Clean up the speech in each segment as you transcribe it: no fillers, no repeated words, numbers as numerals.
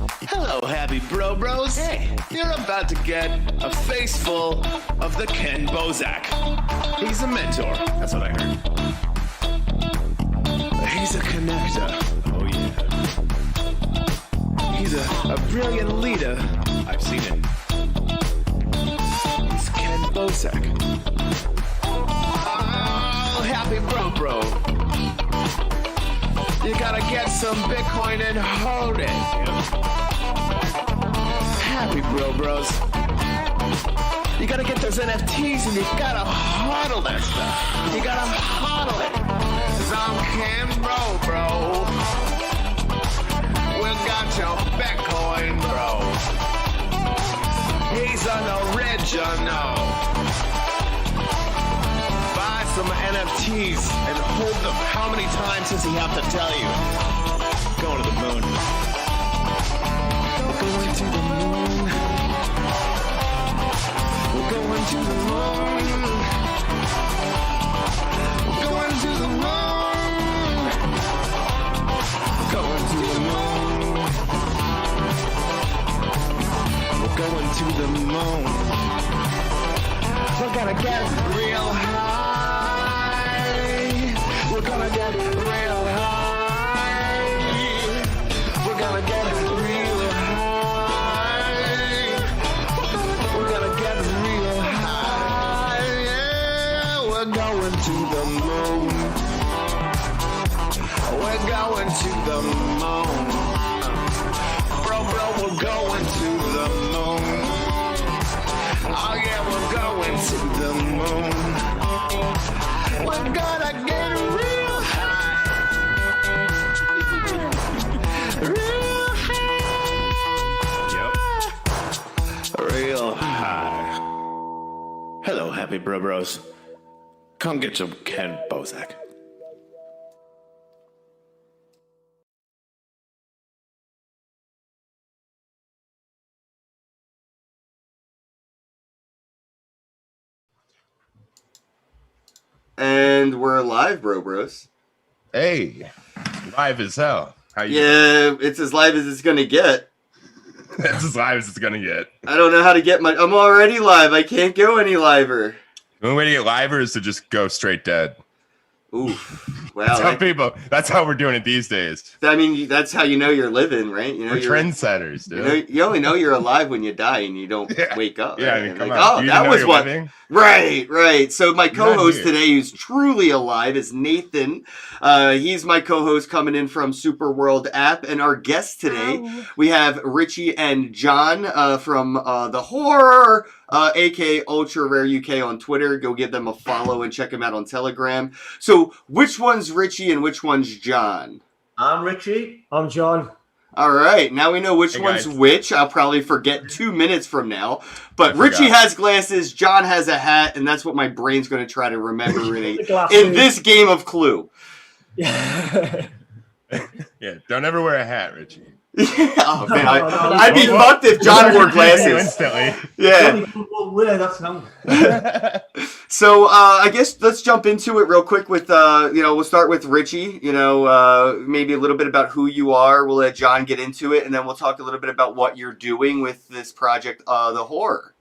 Hello, happy bros. Hey, you're about to get a face full of the Ken Bozak. He's a mentor. That's what I heard. He's a connector. Oh, yeah. He's a brilliant leader. I've seen it. He's Ken Bozak. Oh, happy bro. You gotta get some Bitcoin and hold it. Happy bros. You gotta get those NFTs and you gotta hodl that stuff. You gotta hodl it. 'Cause I'm Ken bro. We got your Bitcoin, bro. He's an original. Buy some NFTs and hold them. How many times does he have to tell you? Going to the moon. We're going to the moon. We're going to the moon. We're going to the moon. Going to the moon. We're going to the moon. We're gonna get real high. We're gonna get real high. We're gonna get real high. We're gonna get real high. Yeah, we're going to the moon. We're going to the moon. Bro, we're going to the moon. Oh yeah, we're going to the moon. We're gonna get real high. Real high. Yep. Real high. Hello, happy bros. Come get some Ken Bozak. And we're live, bros. Hey, live as hell. How you Yeah, it's as live as it's gonna get. That's as live as it's gonna get. I don't know how to get my... I'm already live. I can't go any liver. The only way to get liver is to just go straight dead. Oof. That's Wow. that's how we're doing it these days. I mean, that's how you know you're living, right? You know, We're trendsetters, dude. You only know you're alive when you die and you don't wake up. Yeah, right? I mean, come like, on. oh, You that know was you're what... living? Right. So my co-host here. today, who's truly alive, is Nathan. He's my co-host coming in from Super World App, and our guests today we have Richie and John from the Horror, aka Ultra Rare UK on Twitter. Go give them a follow and check them out on Telegram. So which one's Richie and which one's John? I'm Richie. I'm John. All right, now we know which Hey, one's guys. which. I'll probably forget 2 minutes from now. But I Richie forgot. has glasses, John has a hat, and that's what my brain's going to try to remember in Glasses. this game of Clue. Yeah. Yeah, don't ever wear a hat, Richie. Oh man, No, I'd be fucked if John wore glasses. Instantly. Yeah. That's how. So I guess let's jump into it real quick with we'll start with Richie. Maybe a little bit about who you are. We'll let John get into it, and then we'll talk a little bit about what you're doing with this project, the Horror.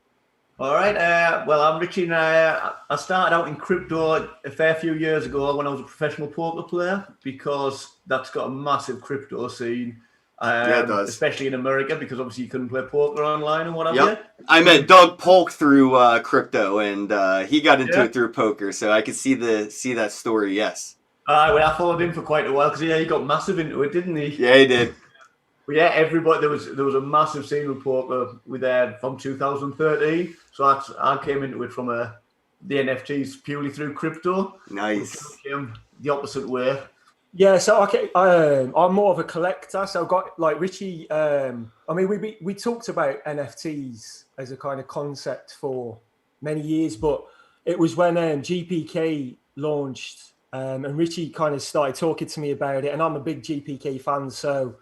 All right. Well, I'm Richie, and I started out in crypto a fair few years ago when I was a professional poker player, because that's got a massive crypto scene. Yeah, it does. Especially in America, because obviously you couldn't play poker online and whatever. Yep. I met Doug Polk through crypto, and he got into it through poker, so I could see that story. Yes. Well, I followed him for quite a while because he got massive into it, didn't he? Yeah, he did. But yeah, everybody there was a massive scene with poker with from 2013. So I came into it from the NFTs purely through crypto. Nice. Came the opposite way. Yeah, so I'm more of a collector. So I've got like Richie. We talked about NFTs as a kind of concept for many years, but it was when GPK launched, and Richie kind of started talking to me about it. And I'm a big GPK fan, so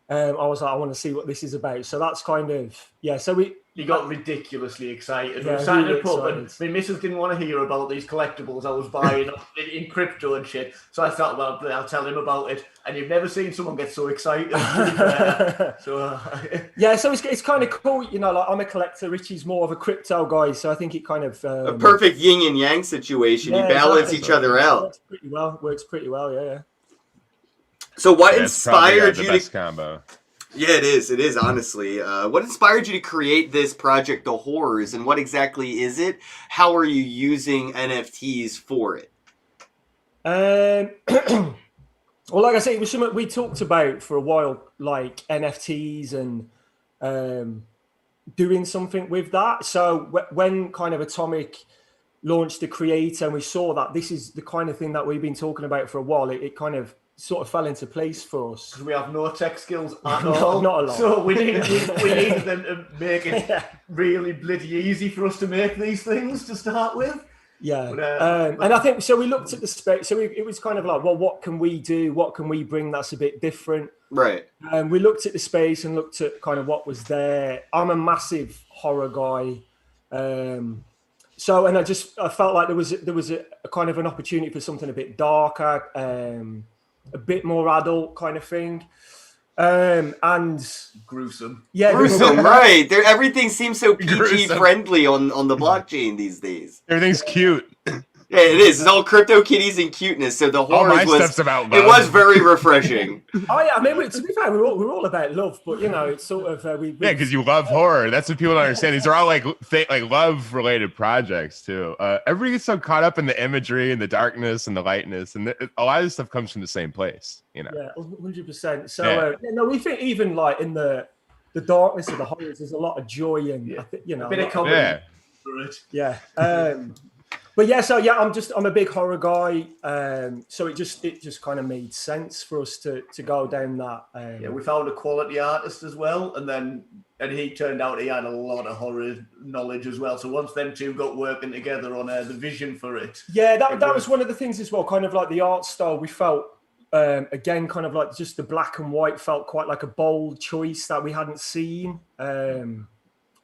I was like, I want to see what this is about. So that's kind of So He got ridiculously excited. We Yeah, were sat in really a pub, and excited. my missus didn't want to hear about these collectibles I was buying in crypto and shit. So I thought, well, I'll tell him about it. And you've never seen someone get so excited. To be fair. So Yeah, so it's kind of cool, you know. Like I'm a collector, Richie's more of a crypto guy, so I think it kind of A perfect yin and yang situation. You balance exactly. each other out. Works pretty well. Yeah. So what That's probably, inspired the you best to? combo. Yeah, it is. It is, honestly. What inspired you to create this project, The Horrors, and what exactly is it? How are you using NFTs for it? Well, like I say, it was something we talked about for a while, like NFTs and doing something with that. So when kind of Atomic launched the Creator and we saw that this is the kind of thing that we've been talking about for a while, it kind of sort of fell into place for us. we have no tech skills at Not all. a lot. So we needed them to make it really bloody easy for us to make these things to start with. Yeah, But, and I think so. We looked at the space, so it was kind of like, well, what can we do? What can we bring that's a bit different? Right. We looked at the space and looked at kind of what was there. I'm a massive horror guy, so and I felt like there was a kind of an opportunity for something a bit darker, a bit more adult kind of thing, and gruesome. yeah, Gruesome, right. Everything seems so PG Gruesome. friendly on the blockchain these days. Everything's cute. Yeah, it is. It's all crypto kitties and cuteness. So the All Horrors my was stuff's about it love. was very refreshing. Oh yeah, I mean, to be fair, we're all about love, but you know, it's sort of Yeah, because you love horror. That's what people don't understand. These are all like love-related projects too. Everybody gets so caught up in the imagery and the darkness and the lightness, and a lot of this stuff comes from the same place. You know. yeah, 100%. So Yeah. no, we think even like in the darkness of the horrors, there's a lot of joy and I think, you know, A bit of lot- comedy Yeah. for it. yeah. But yeah, so yeah, I'm a big horror guy. So it just kind of made sense for us to go down that. Yeah, we found a quality artist as well, and he turned out he had a lot of horror knowledge as well. So once them two got working together on the vision for it, Yeah, that was one of the things as well. Kind of like the art style, we felt again, kind of like just the black and white felt quite like a bold choice that we hadn't seen.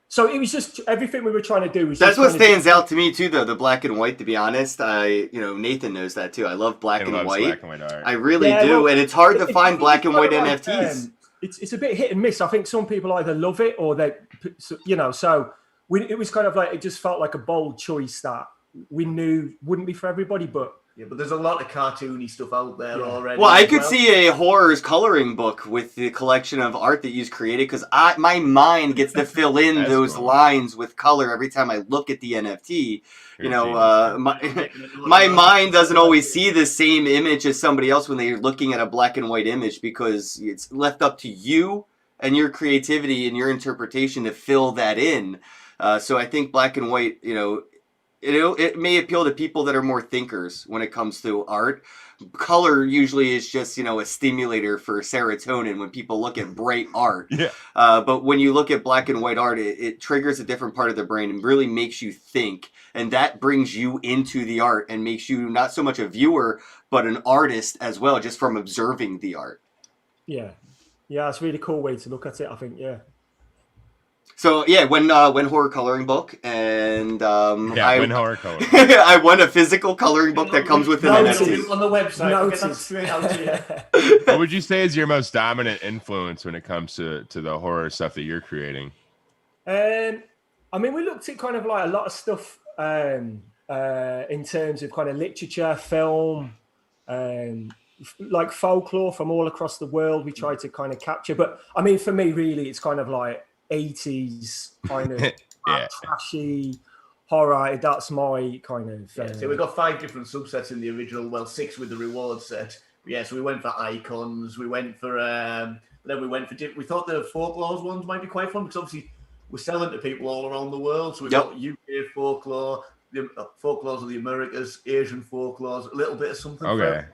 So it was just everything we were trying to do was. That's just what kind of stands out to me too, though, the black and white. To be honest, Nathan knows that too. I love black and Loves white. black and white art. I really Yeah, do, well, and it's hard to It- find it- black it's and white kind of like, NFTs. It's a bit hit and miss. I think some people either love it or they, you know. So it was kind of like it just felt like a bold choice that we knew wouldn't be for everybody, but. yeah. But there's a lot of cartoony stuff out there Yeah. already. Well, I as could see a horrors coloring book with the collection of art that you've created because my mind gets to fill in That's those cool. lines with color every time I look at the NFT. You You're know, a my mind doesn't always see the same image as somebody else when they're looking at a black and white image because it's left up to you and your creativity and your interpretation to fill that in. So I think black and white, you know, it may appeal to people that are more thinkers when it comes to art. Color usually is just, you know, a stimulator for serotonin when people look at bright art. Yeah. But when you look at black and white art, it triggers a different part of the brain and really makes you think. And that brings you into the art and makes you not so much a viewer, but an artist as well, just from observing the art. Yeah, it's a really cool way to look at it. I think, yeah. So yeah, when horror coloring book, and When horror color. I won a physical coloring book that comes with an No, NFT. on the website. We'll get that Noted. straight out to you. What would you say is your most dominant influence when it comes to the horror stuff that you're creating? I mean, we looked at kind of like a lot of stuff in terms of kind of literature, film, like folklore from all across the world. We tried to kind of capture, but I mean, for me, really, it's kind of like 80s kind of Yeah. trashy horror. That's my kind of. Yeah, so we've got 5 different subsets in the original. Well, 6 with the reward set. But yeah, so we went for icons. We went for then we went for. We thought the folklore ones might be quite fun because obviously we're selling to people all around the world. So we've Yep. got UK folklore, the folklores of the Americas, Asian folklores, a little bit of something. Okay.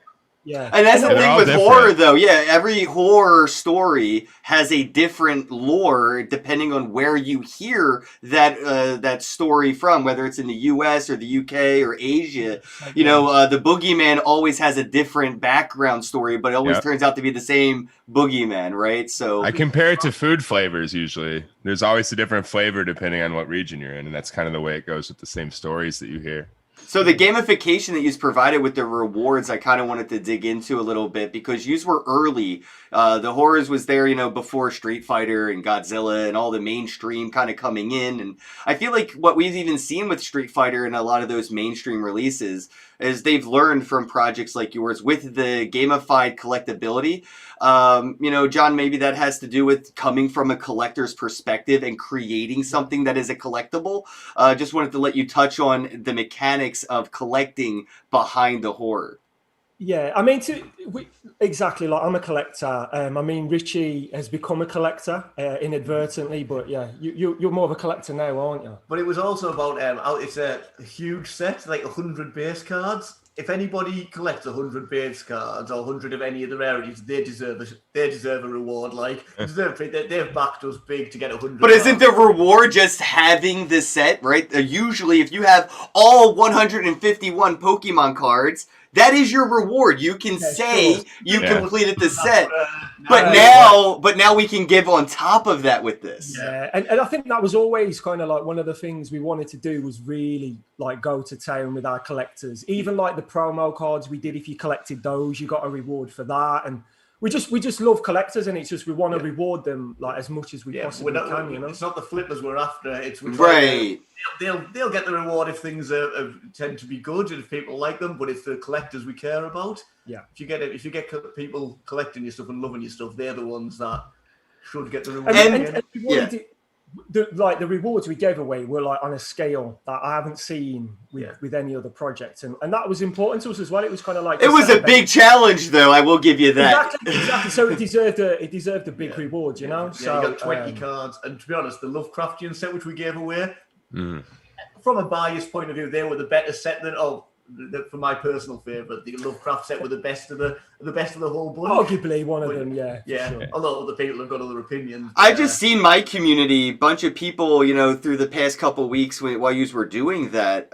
Yeah. And that's the They're thing all with different. horror, though. Yeah, every horror story has a different lore depending on where you hear that story from, whether it's in the U.S. or the U.K. or Asia. You know, the boogeyman always has a different background story, but it always Yep. turns out to be the same boogeyman, right? So I compare it to food flavors usually. There's always a different flavor depending on what region you're in, and that's kind of the way it goes with the same stories that you hear. So the gamification that you've provided with the rewards, I kind of wanted to dig into a little bit because you were early. The Horrors was there, you know, before Street Fighter and Godzilla and all the mainstream kind of coming in. And I feel like what we've even seen with Street Fighter and a lot of those mainstream releases is they've learned from projects like yours with the gamified collectability. You know, John, maybe that has to do with coming from a collector's perspective and creating something that is a collectible. Just wanted to let you touch on the mechanics of collecting behind the horror. Yeah, I mean, exactly. Like I'm a collector. I mean, Richie has become a collector inadvertently, but yeah, you're more of a collector now, aren't you? But it was also about it's a huge set, like 100 base cards. If anybody collects 100 base cards or 100 of any of the rarities, they deserve a reward. Like they've backed us big to get 100. But isn't the reward just having the set, right? Usually, if you have all 151 Pokemon cards, that is your reward. You can say you completed the set. But now we can give on top of that with this. Yeah, and I think that was always kind of like one of the things we wanted to do was really like go to town with our collectors. Even like the promo cards we did, if you collected those, you got a reward for that. And we just love collectors, and it's just we want to reward them like as much as we possibly can. You know, it's not the flippers we're after. It's right. They'll get the reward if things tend to be good and if people like them. But it's the collectors we care about. Yeah. If you get people collecting your stuff and loving your stuff, they're the ones that should get the reward. And we wanted the rewards we gave away were like on a scale that I haven't seen with any other project, and that was important to us as well. It was kind of like it was a big challenge, though. I will give you that. Exactly. So it deserved a big reward, you know. Yeah, so you got 20 cards, and to be honest, the Lovecraftian set which we gave away, from a biased point of view, they were the better set than for my personal favourite. The Lovecraft set were the best of the whole bunch. Arguably one of them, yeah. Sure. Although other people have got other opinions. I've just seen my community, bunch of people, you know, through the past couple of weeks while you were doing that,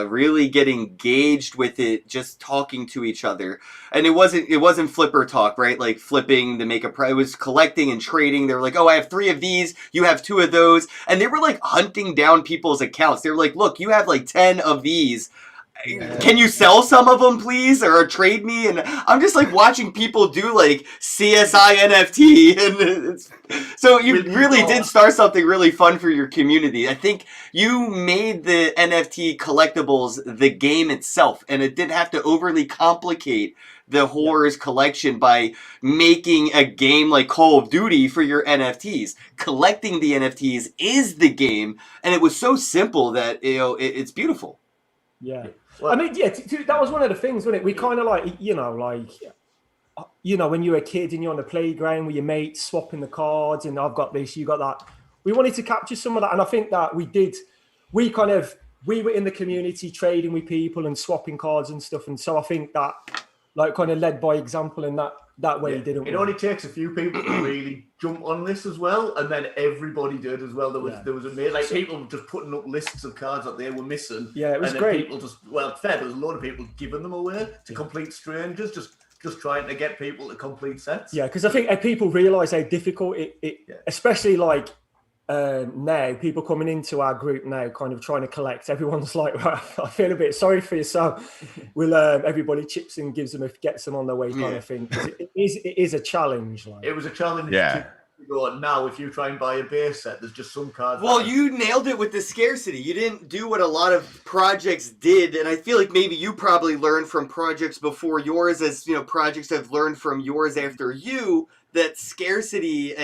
really get engaged with it, just talking to each other. And it wasn't flipper talk, right? Like flipping to make it was collecting and trading. They were like, oh, I have 3 of these, you have 2 of those. And they were like hunting down people's accounts. They were like, look, you have like 10 of these. Can you sell some of them, please, or trade me? And I'm just like watching people do like CSI NFT, and so you really did start something really fun for your community. I think you made the NFT collectibles the game itself, and it didn't have to overly complicate the Horrors collection by making a game like Call of Duty for your NFTs. Collecting the NFTs is the game, and it was so simple that it's beautiful. Yeah. Well, I mean, that was one of the things, wasn't it? We kind of like, when you're a kid and you're on the playground with your mates, swapping the cards, and I've got this, you got that. We wanted to capture some of that, and I think that we did. We were in the community trading with people and swapping cards and stuff, and so I think that, like, kind of led by example in that way, didn't we? It only takes a few people to really jump on this as well, and then everybody did as well. There was people just putting up lists of cards that they were missing. Yeah, it was and great. People there was a lot of people giving them away to complete strangers, just trying to get people to complete sets. Yeah, because I think people realise how difficult it especially like now, people coming into our group now, kind of trying to collect. Everyone's like, well, I feel a bit sorry for you, so we'll everybody chips in, gets them on their way, kind of thing. It is a challenge. Like. It was a challenge. Yeah. Now, if you try and buy a base set, there's just some cards. Well, you nailed it with the scarcity. You didn't do what a lot of projects did, and I feel like maybe you probably learned from projects before yours, as projects have learned from yours after you. That scarcity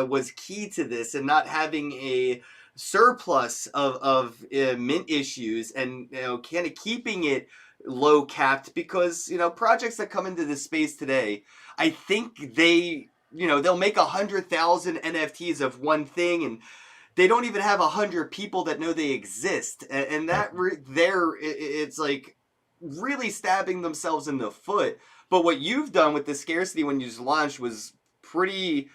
was key to this, and not having a surplus of mint issues, and kind of keeping it low capped, because projects that come into this space today, I think they'll make 100,000 NFTs of one thing, and they don't even have 100 people that know they exist, and that it's like really stabbing themselves in the foot. But what you've done with the scarcity when you just launched was pretty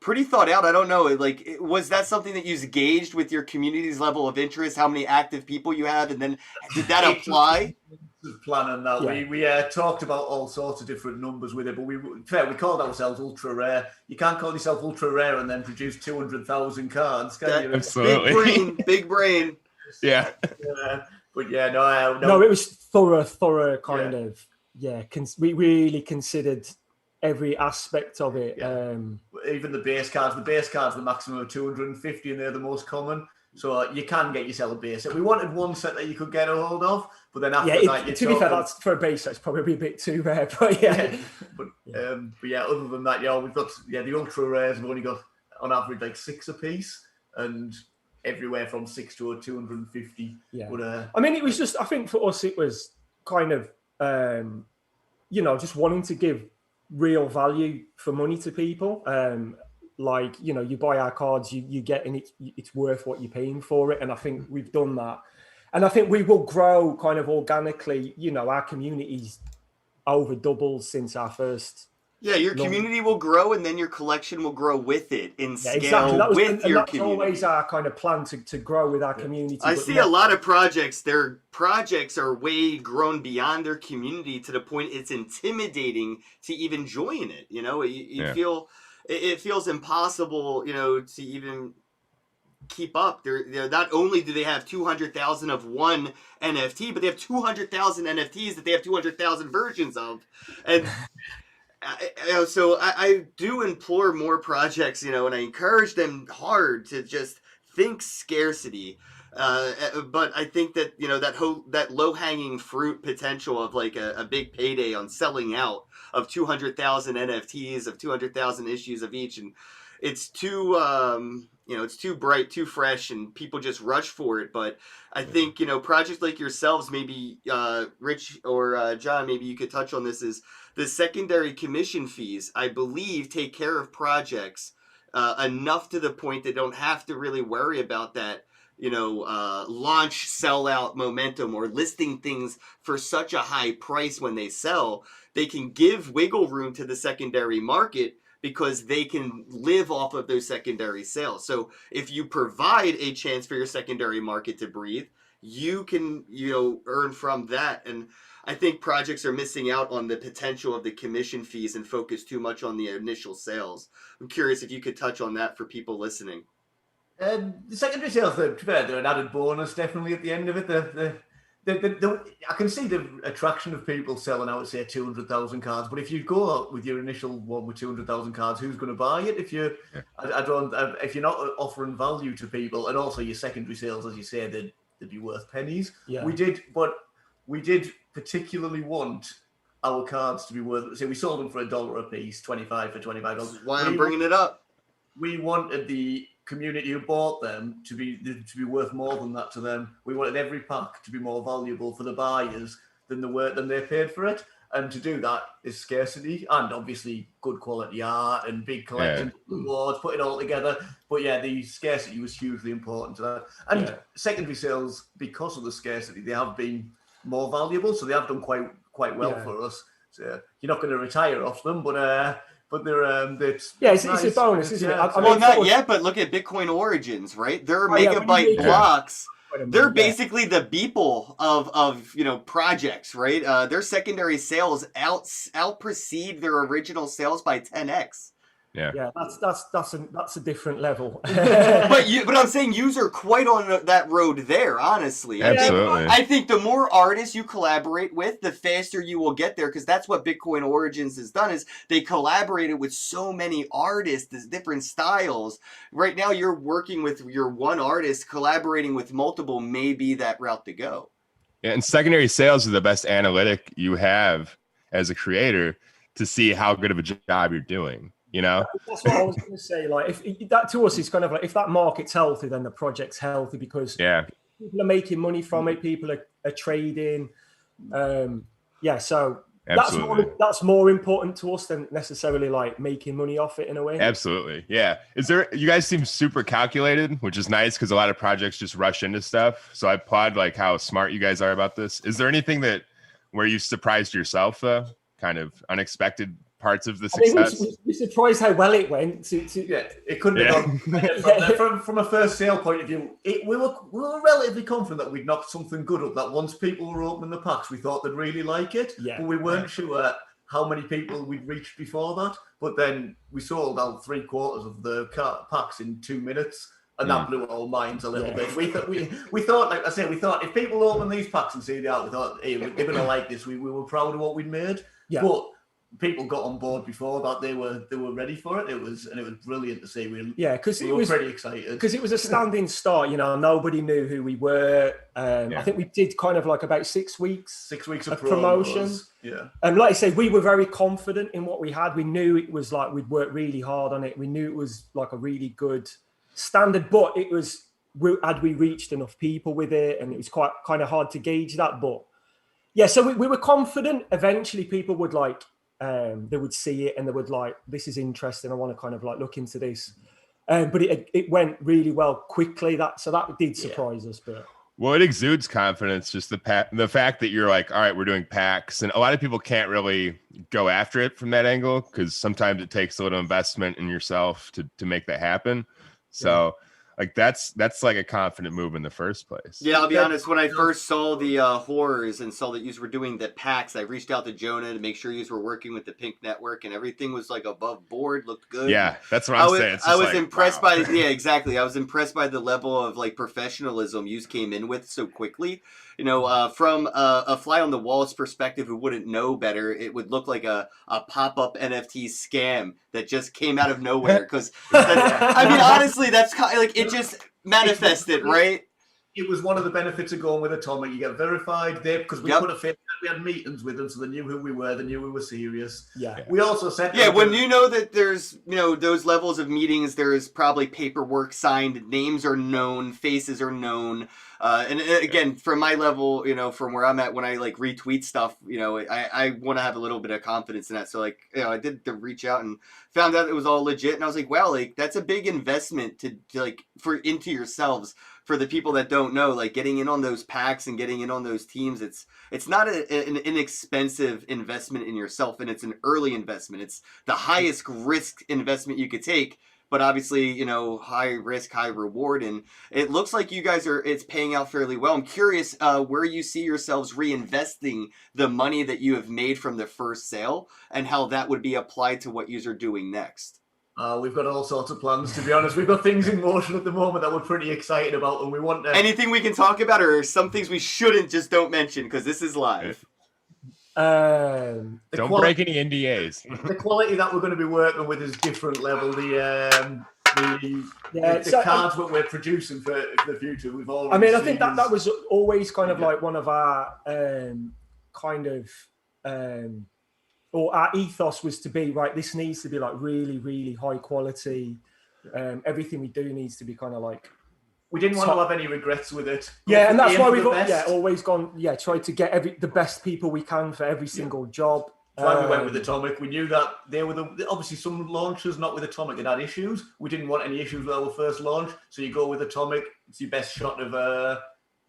thought out. I don't know, was that something that you gauged with your community's level of interest, how many active people you have, and then did that apply? Planning that we talked about all sorts of different numbers with it, but we called ourselves ultra rare. You can't call yourself ultra rare and then produce 200,000 cards, can you? Absolutely. Big brain. Yeah. But yeah, no. No, it was thorough kind of. Yeah, we really considered every aspect of it. Yeah. Even the base cards. The base cards, the maximum of 250, and they're the most common. So you can get yourself a base set. We wanted one set that you could get a hold of, but then after that, to be fair, that's for a base set. It's probably a bit too rare, but yeah. But other than that, we've got the ultra rares. We've only got on average like 6 a piece, and everywhere from 6 to 250. Yeah. But, I mean, it was just. I think for us, it was kind of, just wanting to give real value for money to people. You buy our cards, you get, and it's worth what you're paying for it. And I think we've done that. And I think we will grow kind of organically. Our community's over doubled since our first. Yeah, your community will grow, and then your collection will grow with it in scale exactly. with your that's community. Always our kind of plan to grow with our community. I see a lot of projects. Their projects are way grown beyond their community to the point it's intimidating to even join it. You feel it feels impossible. To even keep up. They're not only do they have 200,000 of one NFT, but they have 200,000 NFTs that they have 200,000 versions of, and. So I do implore more projects, and I encourage them hard to just think scarcity. But I think that, that low-hanging fruit potential of like a big payday on selling out of 200,000 NFTs, of 200,000 issues of each, and it's too, it's too bright, too fresh, and people just rush for it. But I think, projects like yourselves, maybe Rich or John, maybe you could touch on this, is the secondary commission fees, I believe, take care of projects enough to the point they don't have to really worry about that, launch sellout momentum or listing things for such a high price when they sell. They can give wiggle room to the secondary market because they can live off of those secondary sales. So if you provide a chance for your secondary market to breathe, you can, earn from that. And I think projects are missing out on the potential of the commission fees and focus too much on the initial sales. I'm curious if you could touch on that for people listening. The secondary sales, they're an added bonus, definitely, at the end of it. I can see the attraction of people selling out, say, 200,000 cards. But if you go out with your initial one with 200,000 cards, who's going to buy it? If if you're not offering value to people, and also your secondary sales, as you say, they'd be worth pennies. Yeah. We did particularly want our cards to be worth. So we sold them for $1 a piece, 25 for $25. This is why I'm bringing it up. We wanted the community who bought them to be worth more than that to them. We wanted every pack to be more valuable for the buyers than they paid for it. And to do that is scarcity and obviously good quality art and big collections, rewards, put it all together. But the scarcity was hugely important to that. And secondary sales, because of the scarcity, they have been more valuable, so they have done quite well for us. So you're not going to retire off them, but they're it's nice. It's a bonus, isn't it? Not yet, but look at Bitcoin Origins, right? They're megabyte blocks. They're basically the Beeple of projects, right? Their secondary sales out precede their original sales by 10x. Yeah, that's a different level. but I'm saying yous are quite on that road there, honestly. Absolutely. I think the more artists you collaborate with, the faster you will get there, because that's what Bitcoin Origins has done, is they collaborated with so many artists, different styles. Right now you're working with your one artist, collaborating with multiple may be that route to go. Yeah, and secondary sales are the best analytic you have as a creator to see how good of a job you're doing. That's what I was going to say. Like, if that to us is kind of like, if that market's healthy, then the project's healthy, because people are making money from it. People are trading. So that's more important to us than necessarily like making money off it in a way. Absolutely. Yeah. You guys seem super calculated, which is nice because a lot of projects just rush into stuff. So I applaud like how smart you guys are about this. Is there anything that where you surprised yourself, though? Kind of unexpected parts of the I mean, success? we're surprised how well it went. Yeah, it couldn't have gone. From a first sale point of view, we were relatively confident that we'd knocked something good up. That once people were opening the packs, we thought they'd really like it. Yeah. But we weren't sure how many people we'd reached before that. But then we sold out 3/4 of the packs in 2 minutes. And that blew our minds a little bit. We thought, like I said, we thought if people open these packs and see the art, we thought, hey, they're going to like this. We were proud of what we'd made. Yeah. But people got on board before that. They were ready for it. It was brilliant to see. Because we were pretty excited. Because it was a standing start. Nobody knew who we were. I think we did kind of like about 6 weeks. 6 weeks of promotion. Yeah. And like I said, we were very confident in what we had. We knew it was like we'd worked really hard on it. We knew it was like a really good standard, but it was, had we reached enough people with it, and it was quite kind of hard to gauge that. But yeah, so we were confident. Eventually, people would like they would see it and they would like, this is interesting. I want to kind of like look into this. But it went really well quickly. That did surprise us. But well, it exudes confidence. Just the fact that you're like, all right, we're doing packs, and a lot of people can't really go after it from that angle because sometimes it takes a little investment in yourself to make that happen. So like that's like a confident move in the first place. Yeah, I'll be honest. When I first saw the horrors and saw that you were doing the packs, I reached out to Jonah to make sure you were working with the Pink Network, and everything was like above board, looked good. Yeah, that's what I'm saying. I was impressed by exactly. I was impressed by the level of like professionalism you came in with so quickly. From a fly on the wall's perspective who wouldn't know better, it would look like a pop-up NFT scam that just came out of nowhere. Because I mean, honestly, that's kind of like it just manifested, right? It was one of the benefits of going with Atomic. You get verified there because we put a face. We had meetings with them, so they knew who we were. They knew we were serious. Yeah. We also said, when you know that there's those levels of meetings, there is probably paperwork signed, names are known, faces are known. And again, from my level, from where I'm at, when I like retweet stuff, I want to have a little bit of confidence in that. So like, I did the reach out and found out it was all legit, and I was like, wow, like that's a big investment to like into yourselves. For the people that don't know, like getting in on those packs and getting in on those teams, it's not an inexpensive investment in yourself, and it's an early investment. It's the highest risk investment you could take, but obviously, high risk, high reward, and it looks like you guys it's paying out fairly well. I'm curious where you see yourselves reinvesting the money that you have made from the first sale, and how that would be applied to what you are doing next. We've got all sorts of plans, to be honest. We've got things in motion at the moment that we're pretty excited about, and we want to... Anything we can talk about, or some things we shouldn't just don't mention, because this is live. Don't break any NDAs. The quality that we're going to be working with is different level. The cards that we're producing for the future, we've all... I mean, I think that was always kind of like one of our or our ethos was to be, right, this needs to be like really, really high quality. Everything we do needs to be kind of like... We didn't want to have any regrets with it. Yeah, and that's why we've always gone, tried to get the best people we can for every single job. That's why we went with Atomic. We knew that they were obviously some launches, not with Atomic, that had issues. We didn't want any issues with our first launch. So you go with Atomic, it's your best shot of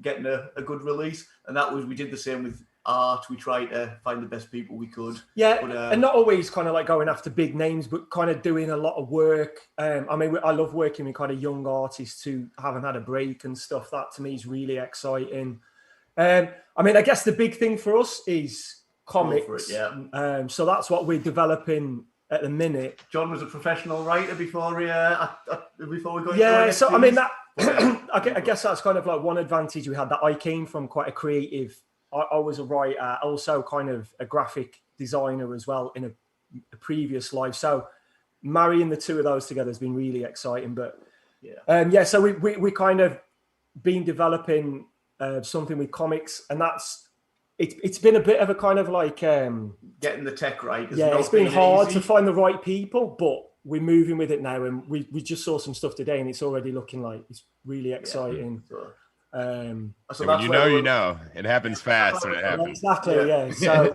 getting a good release. And we did the same with Art. We tried to find the best people we could. Yeah, and not always kind of like going after big names, but kind of doing a lot of work. I mean, I love working with kind of young artists who haven't had a break and stuff. That to me is really exciting. I mean, I guess the big thing for us is comics. So that's what we're developing at the minute. John was a professional writer before we got into so I mean that I guess that's kind of like one advantage we had, that I came from quite a creative. I was a writer, also kind of a graphic designer as well in a previous life. So marrying the two of those together has been really exciting. But so we kind of been developing something with comics, and it's been a bit of a kind of like getting the tech right. It's been hard to find the right people, but we're moving with it now, and we just saw some stuff today, and it's already looking like it's really exciting. So when you know, it happens fast when it happens. Exactly, So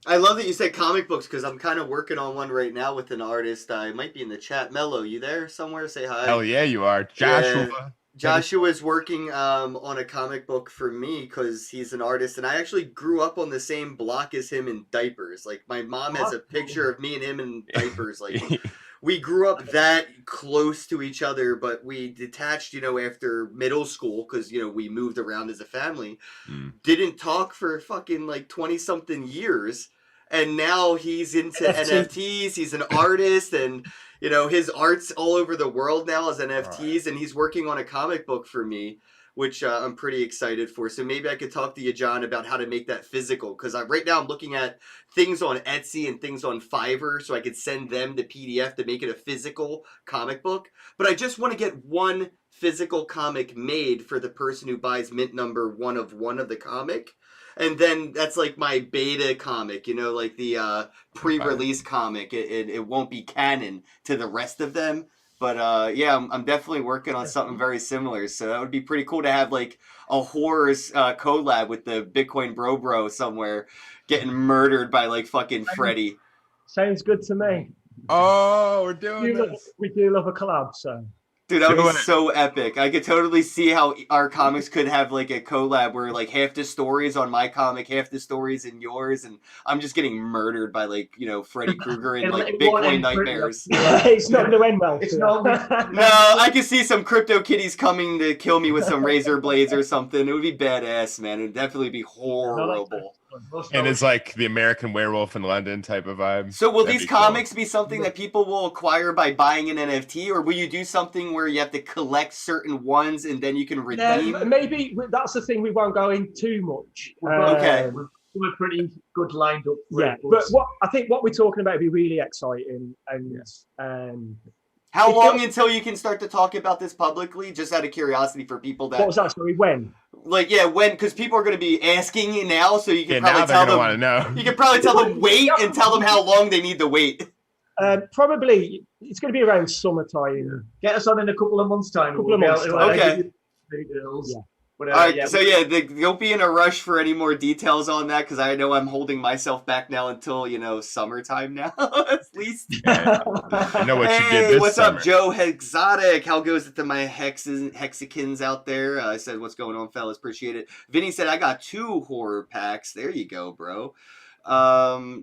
I love that you said comic books, because I'm kind of working on one right now with an artist. I might be in the chat. Mello, you there somewhere? Say hi. Hell yeah, you are. Joshua. Joshua's working on a comic book for me because he's an artist, and I actually grew up on the same block as him in diapers. Like my mom has a picture of me and him in diapers. Like we grew up that close to each other, but we detached, after middle school because we moved around as a family. Didn't talk for fucking like 20-something years, and now he's into NFTs. He's an artist, and his art's all over the world now as NFTs, and he's working on a comic book for me, which I'm pretty excited for. So maybe I could talk to you, John, about how to make that physical, because right now I'm looking at things on Etsy and things on Fiverr, so I could send them the PDF to make it a physical comic book. But I just want to get one physical comic made for the person who buys mint number 1 of the comic. And then that's like my beta comic, like the pre-release comic. It won't be canon to the rest of them. But yeah, I'm definitely working on something very similar. So that would be pretty cool to have like a horrors collab with the Bitcoin Bro somewhere getting murdered by like fucking Freddy. Sounds good to me. Oh, we're doing this. We do love a collab, so. Dude, that would be so epic. I could totally see how our comics could have like a collab where like half the stories on my comic, half the stories in yours, and I'm just getting murdered by like, Freddy Krueger and like Bitcoin nightmares. It's not going to end well. It's not. No, I could see some crypto kitties coming to kill me with some razor blades or something. It would be badass, man. It would definitely be horrible. And it's like the American Werewolf in London type of vibe. So will these comics be something that people will acquire by buying an NFT, or will you do something where you have to collect certain ones and then you can redeem? Maybe that's the thing. We won't go in too much. Okay. We're pretty good lined up. But I think what we're talking about would be really exciting. And how long until you can start to talk about this publicly? Just out of curiosity for people that. What was that story? When? Like, yeah, when? Because people are going to be asking you now, so you can probably now tell them. Want to know. You can probably tell them wait and tell them how long they need to wait. Probably it's going to be around summertime. Get us on in a couple of months' time. Okay. Yeah. All right, so yeah, don't be in a rush for any more details on that, because I know I'm holding myself back now until, summertime now, at least. I know what you did this what's summer. up, Joe Exotic? How goes it to my Hexicans out there? I said, what's going on, fellas? Appreciate it. Vinny said, I got 2 horror packs. There you go, bro.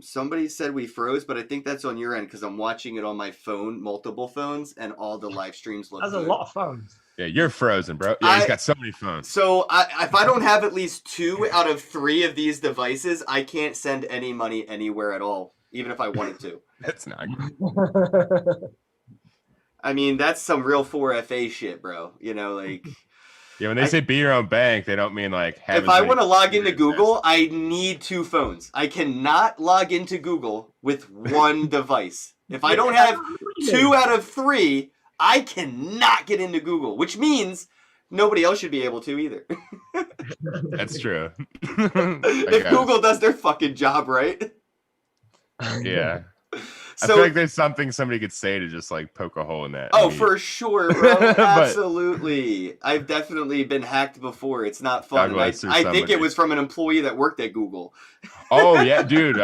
Somebody said we froze, but I think that's on your end, because I'm watching it on my phone, multiple phones, and all the live streams look That's good. a lot of phones. Yeah, you're frozen, bro. Yeah, he's got so many phones. So if I don't have at least 2 out of 3 of these devices, I can't send any money anywhere at all, even if I wanted to. That's not good. I mean, that's some real 4FA shit, bro. Like... Yeah, when they say be your own bank, they don't mean like have. If I want to log into Google, I need 2 phones. I cannot log into Google with 1 device. If I don't have 2 out of 3, I cannot get into Google, which means nobody else should be able to either. That's true. If Google does their fucking job right. Yeah. So, I feel like there's something somebody could say to just like poke a hole in that. Oh, for sure, bro. Absolutely. I've definitely been hacked before. It's not fun. I think it was from an employee that worked at Google. Oh, yeah, dude.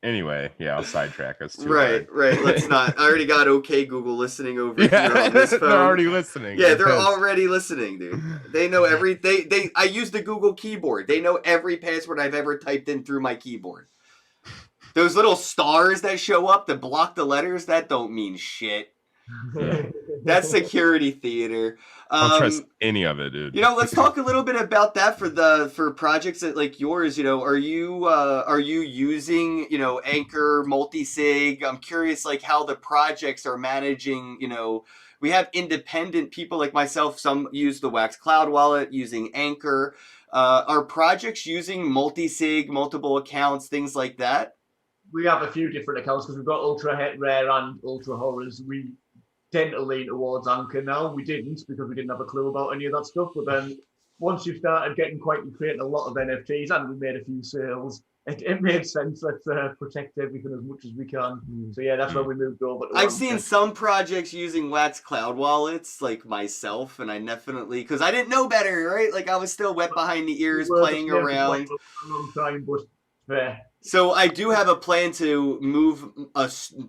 Anyway, yeah, I'll sidetrack us. Right. Let's not. I already got OK Google listening over here on this phone. They're already listening. Yeah, they're already listening, dude. They know I use the Google keyboard. They know every password I've ever typed in through my keyboard. Those little stars that show up to block the letters, that don't mean shit. That's security theater. I don't trust any of it, dude. Let's talk a little bit about that for projects that like yours. Are you using Anchor, multi-sig? I'm curious like how the projects are managing. We have independent people like myself. Some use the Wax Cloud Wallet using Anchor. Are projects using multi-sig, multiple accounts, things like that? We have a few different accounts because we've got Ultra Rare and Ultra Horrors. We tend to lean towards Anchor now. We didn't because we didn't have a clue about any of that stuff. But then once you started creating a lot of NFTs and we made a few sales, it made sense. Let's protect everything as much as we can. So yeah, that's why we moved over. I've seen some projects using Wax Cloud wallets, like myself, and I definitely, because I didn't know better, right? Like I was still wet behind the ears, playing around. A long time, but fair. So I do have a plan to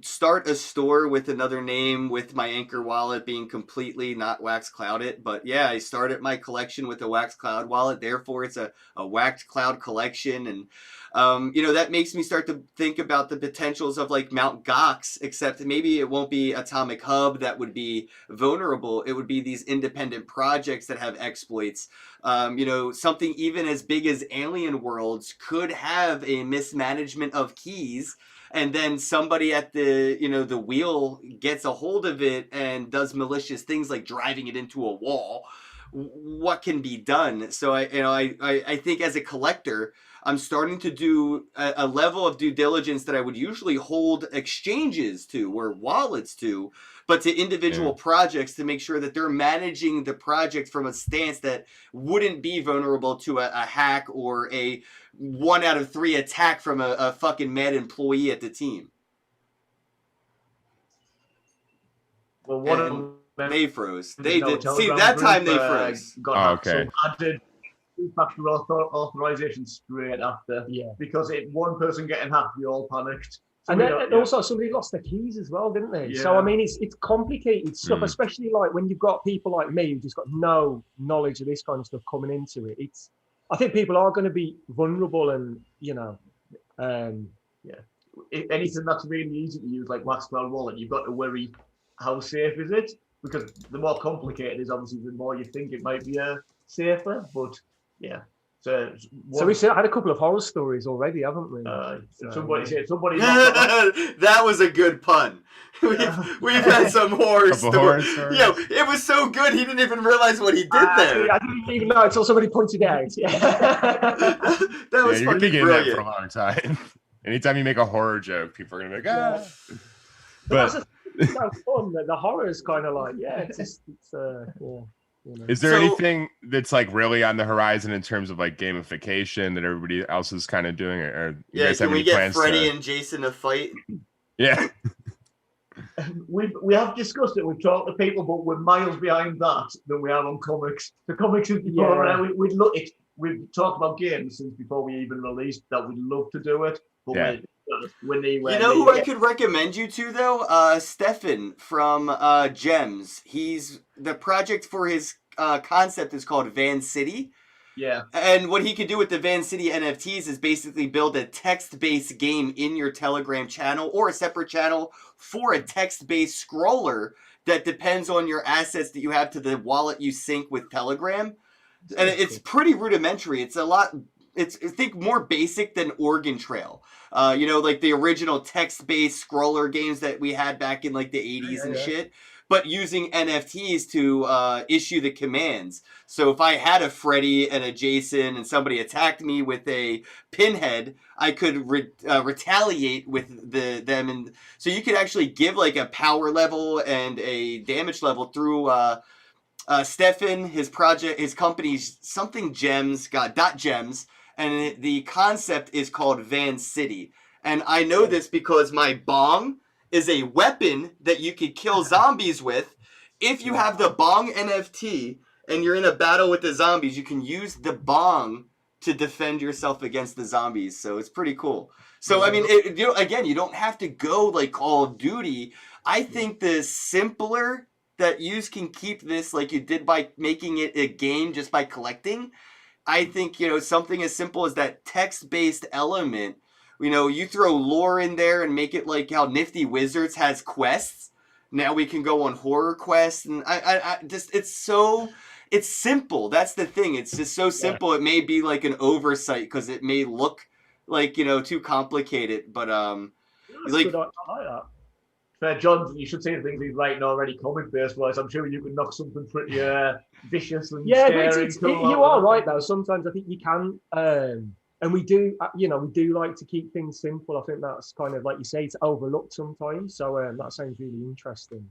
start a store with another name, with my Anchor wallet being completely not Wax Clouded. But yeah, I started my collection with a Wax Cloud wallet. Therefore, it's a Wax Cloud collection. And, that makes me start to think about the potentials of like Mount Gox, except maybe it won't be Atomic Hub that would be vulnerable. It would be these independent projects that have exploits. Something even as big as Alien Worlds could have a mismanagement of keys, and then somebody at the wheel gets a hold of it and does malicious things like driving it into a wall. What can be done? So I think as a collector, I'm starting to do a level of due diligence that I would usually hold exchanges to or wallets to, but to individual projects to make sure that they're managing the project from a stance that wouldn't be vulnerable to a hack or a 1 out of 3 attack from a fucking mad employee at the team. Well, they froze. They did. See, that time they froze. Okay. So I did two-factor authorization straight after. Yeah. Because one person getting hacked, we all panicked. And then also somebody lost their keys as well, didn't they? Yeah. So I mean, it's complicated stuff, especially like when you've got people like me who just got no knowledge of this kind of stuff coming into it. I think people are going to be vulnerable, and anything that's really easy to use, like Wax Cloud Wallet, you've got to worry how safe is it, because the more complicated it is, obviously, the more you think it might be safer. But yeah. So we had a couple of horror stories already, haven't we? Somebody. That was a good pun. We've had some horror stories. Yo, it was so good he didn't even realize what he did there. I didn't even know until somebody pointed it out. Yeah. That was you're fucking getting brilliant. that for a long time. Anytime you make a horror joke, people are gonna be like, ah. Yeah. But it's so fun. The horror is kind of like, Is there anything that's like really on the horizon in terms of like gamification that everybody else is kind of doing, or you guys have can we any get plans Freddy and Jason to fight? Yeah. We have discussed it. We've talked to people, but we're miles behind that than we are on comics. The comics is we've talked about games since before we even released that. We'd love to do it, but who I could recommend you to though? Stefan from Gems. The project for his concept is called Van City. Yeah. And what he could do with the Van City NFTs is basically build a text-based game in your Telegram channel or a separate channel for a text-based scroller that depends on your assets that you have to the wallet you sync with Telegram. And it's pretty rudimentary. It's I think more basic than Oregon Trail. Like the original text-based scroller games that we had back in like the 80s and shit. But using NFTs to issue the commands. So if I had a Freddy and a Jason and somebody attacked me with a pinhead, I could retaliate with them. And so you could actually give like a power level and a damage level through Stefan, his project, his company's something Gems, .gems. And the concept is called Van City. And I know this because my bong is a weapon that you could kill zombies with. If you have the bong NFT and you're in a battle with the zombies, you can use the bong to defend yourself against the zombies. So it's pretty cool. So, I mean, you don't have to go like Call of Duty. I think the simpler that you can keep this like you did by making it a game just by collecting, I think, something as simple as that text-based element. You throw lore in there and make it like how Nifty Wizards has quests. Now we can go on horror quests, and it's simple. That's the thing. It's just so simple. It may be like an oversight because it may look like too complicated, but I like that. John, you should see the things he's writing already comic-based wise. I'm sure you could knock something pretty vicious and scary. You are right though. Sometimes I think you can. And we do, we do like to keep things simple. I think that's kind of, like you say, it's overlooked sometimes. So that sounds really interesting.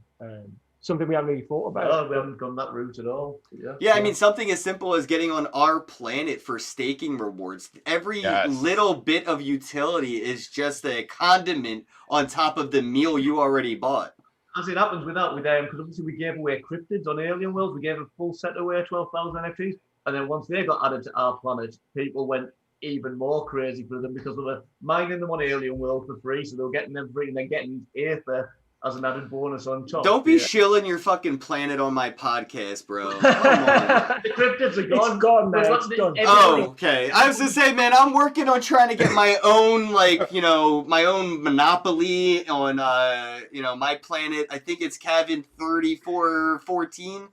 Something we haven't really thought about. Oh, we haven't gone that route at all. Yeah, I mean, something as simple as getting on our planet for staking rewards. Every little bit of utility is just a condiment on top of the meal you already bought. As it happens with because obviously we gave away cryptids on Alien Worlds. We gave a full set away, 12,000 NFTs. And then once they got added to our planet, people went even more crazy for them because they were mining them on Alien World for free, so they were getting them free and then getting Aether as an added bonus on top. Don't be shilling your fucking planet on my podcast, bro. Come on. The cryptids are gone. It's gone, man. They've It's got done. Oh, okay. I was to say, man, I'm working on trying to get my own, like, my own monopoly on, my planet. I think it's Kevin 3414.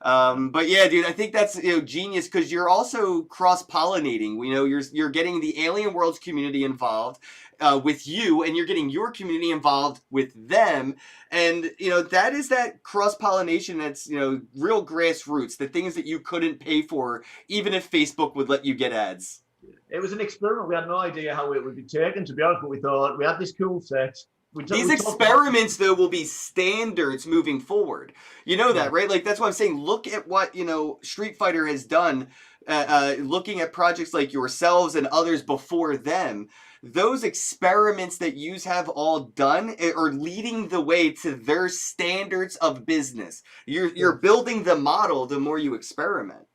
But yeah, dude, I think that's genius because you're also cross-pollinating. You're getting the Alien Worlds community involved with you, and you're getting your community involved with them, and that is that cross-pollination. That's real grassroots, the things that you couldn't pay for, even if Facebook would let you get ads. It was an experiment. We had no idea how it would be taken, to be honest, but we thought we had this cool set. These experiments, though, will be standards moving forward. You know that, right? Like, that's why I'm saying, look at what, Street Fighter has done, looking at projects like yourselves and others before them. Those experiments that you have all done are leading the way to their standards of business. You're building the model the more you experiment.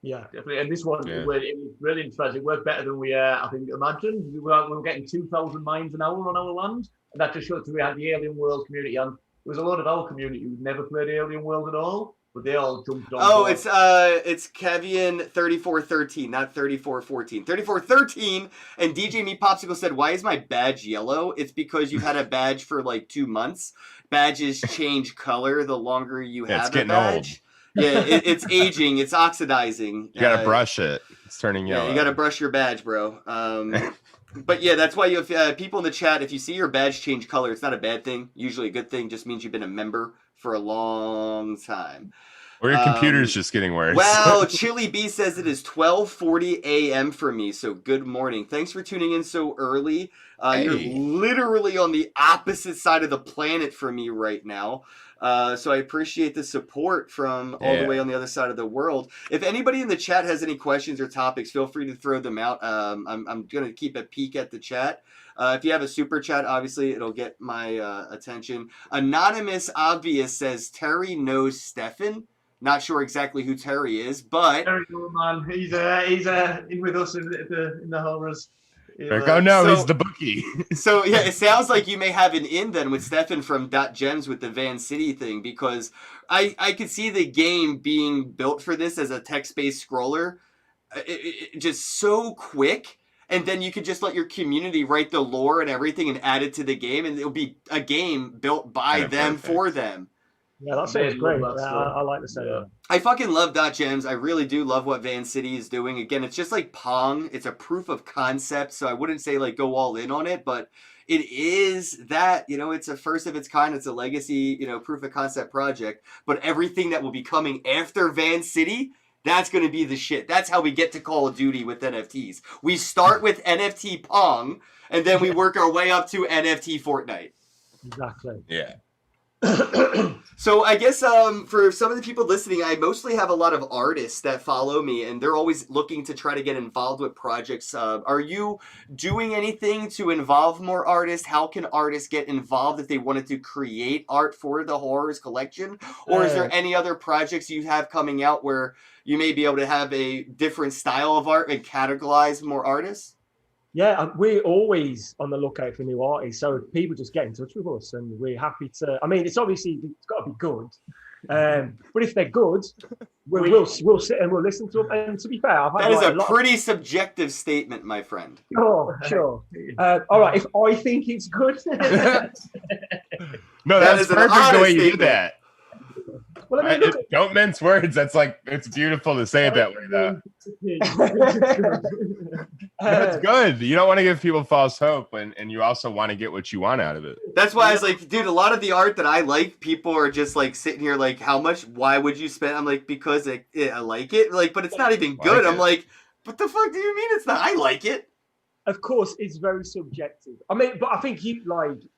Yeah, definitely. And this one, it was really interesting. It worked better than we, I think, imagined. We were getting 2,000 mines an hour on our land. And that just showed that we had the Alien World community, and there was a lot of our community who'd never played Alien World at all, but they all jumped on. Oh, board. It's Kevian 3413, not 3414. 3413, and DJ Me Popsicle said, "Why is my badge yellow?" It's because you've had a badge for like 2 months. Badges change color the longer you have it's a getting badge. Old. Yeah, it's aging, it's oxidizing. You gotta brush it. It's turning yellow. Yeah, you gotta brush your badge, bro. But yeah, that's why you have people in the chat. If you see your badge change color, it's not a bad thing. Usually a good thing. Just means you've been a member for a long time. Or your computer's just getting worse. Well, Chili B says it is 12:40 a.m. for me, so good morning. Thanks for tuning in so early. You're literally on the opposite side of the planet from me right now. So I appreciate the support from all the way on the other side of the world. If anybody in the chat has any questions or topics, feel free to throw them out. I'm going to keep a peek at the chat. If you have a super chat, obviously it'll get my attention. Anonymous Obvious says Terry knows Stefan. Not sure exactly who Terry is, but Terry, man, he's in with us in the horrors. He's the bookie. So yeah, it sounds like you may have an in then with Stefan from .gems with the Van City thing, because I could see the game being built for this as a text-based scroller, it just so quick. And then you could just let your community write the lore and everything and add it to the game, and it'll be a game built by them for them. Yeah, that sounds great. I like the sound. I fucking love .gems. I really do love what Van City is doing. Again, it's just like Pong. It's a proof of concept, so I wouldn't say like go all in on it, but it is that, it's a first of its kind. It's a legacy, proof of concept project. But everything that will be coming after Van City, that's going to be the shit. That's how we get to Call of Duty with NFTs. We start with NFT Pong, and then we work our way up to NFT Fortnite. Exactly. Yeah. So I guess for some of the people listening, I mostly have a lot of artists that follow me, and they're always looking to try to get involved with projects. Are you doing anything to involve more artists? How can artists get involved if they wanted to create art for the Horrors collection? Or is there any other projects you have coming out where you may be able to have a different style of art and categorize more artists? Yeah, we're always on the lookout for new artists. So people just get in touch with us, and we're happy to. I mean, it's got to be good, but if they're good, we'll sit and we'll listen to them. And to be fair, that is a pretty subjective statement, my friend. Sure. All right, if I think it's good, no, that's perfect the way you did that. Well, I mean, don't mince words. That's it's beautiful to say it that way, though. That's good. You don't want to give people false hope, and you also want to get what you want out of it. That's why I was like, dude, a lot of the art that I like, people are just like sitting here like, how much? Why would you spend? I'm like, because I like it. Like, but it's not even good. I'm like, what the fuck do you mean it's not? I like it. Of course, it's very subjective. I mean, but I think you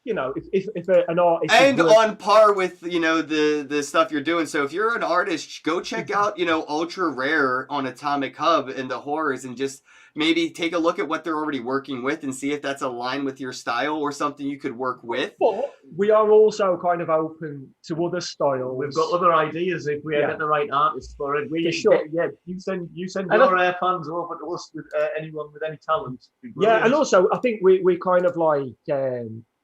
if an artist and on par with the stuff you're doing. So if you're an artist, go check out Ultra Rare on Atomic Hub and the Horrors, and just maybe take a look at what they're already working with and see if that's aligned with your style or something you could work with. But we are also kind of open to other styles. We've got other ideas if we get the right artists for it. For sure. You send And your fans over to us with anyone with any talent. Yeah, and also I think we kind of like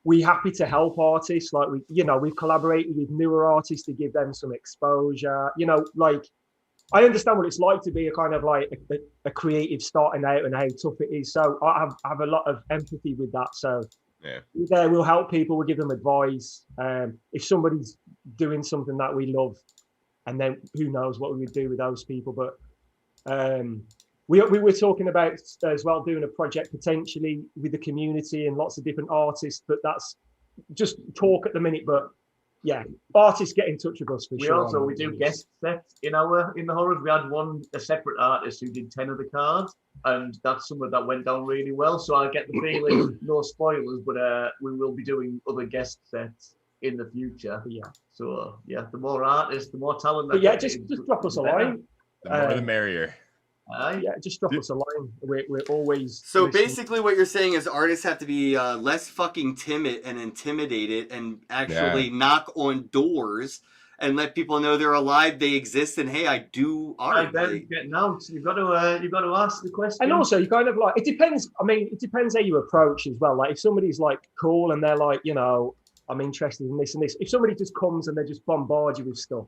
we're happy to help artists. Like we've collaborated with newer artists to give them some exposure. You know, like I understand what it's like to be a kind of like a creative starting out and how tough it is. So I have a lot of empathy with that. So yeah, we'll help people. We'll give them advice. If somebody's doing something that we love, and then who knows what we would do with those people. But we were talking about as well doing a project potentially with the community and lots of different artists. But that's just talk at the minute. But yeah, artists get in touch with us for sure. We do guest sets in the horrors. We had a separate artist who did 10 of the cards, and that's something that went down really well. So I get the feeling, no spoilers, but we will be doing other guest sets in the future. Yeah. So yeah, the more artists, the more talent. But yeah, just drop us a line. The more the merrier. Yeah, just drop us a line. We're always so listening. basically what you're saying is artists have to be less fucking timid and intimidated and actually knock on doors and let people know they're alive, they exist, and hey, I do art. Getting out. You've got to ask the question. And also, you kind of like, it depends. I mean, it depends how you approach as well. Like if somebody's like cool and they're like, I'm interested in this and this. If somebody just comes and they just bombard you with stuff.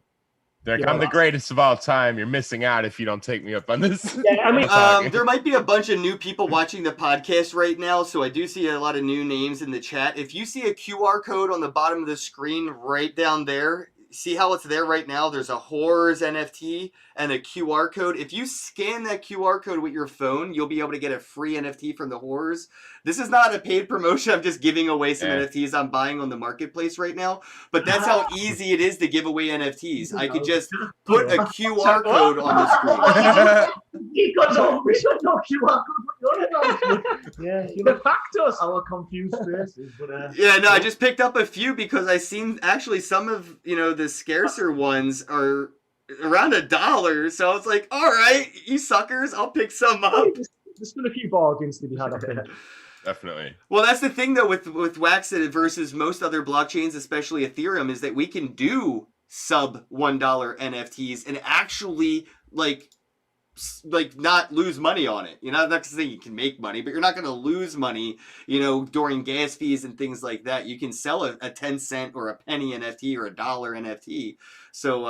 I'm the greatest of all time. You're missing out if you don't take me up on this. Yeah, I mean, there might be a bunch of new people watching the podcast right now, so I do see a lot of new names in the chat. If you see a QR code on the bottom of the screen right down there, see how it's there right now? There's a Horrors NFT and a QR code. If you scan that QR code with your phone, you'll be able to get a free NFT from the Horrors. This is not a paid promotion. I'm just giving away some NFTs I'm buying on the marketplace right now. But that's how easy it is to give away NFTs. I could just put a QR code on the screen. We got no QR code. Yeah, you fact us our confused faces. But yeah, no, I just picked up a few because I seen actually some of the scarcer ones are around $1. So I was like, all right, you suckers, I'll pick some up. There's still a few bargains to be had, I think. Definitely. Well, that's the thing though with Wax versus most other blockchains, especially Ethereum, is that we can do sub $1 NFTs and actually like not lose money on it. You're not saying you can make money, but you're not going to lose money, during gas fees and things like that. You can sell a 10 cent or a penny NFT or $1 NFT. So,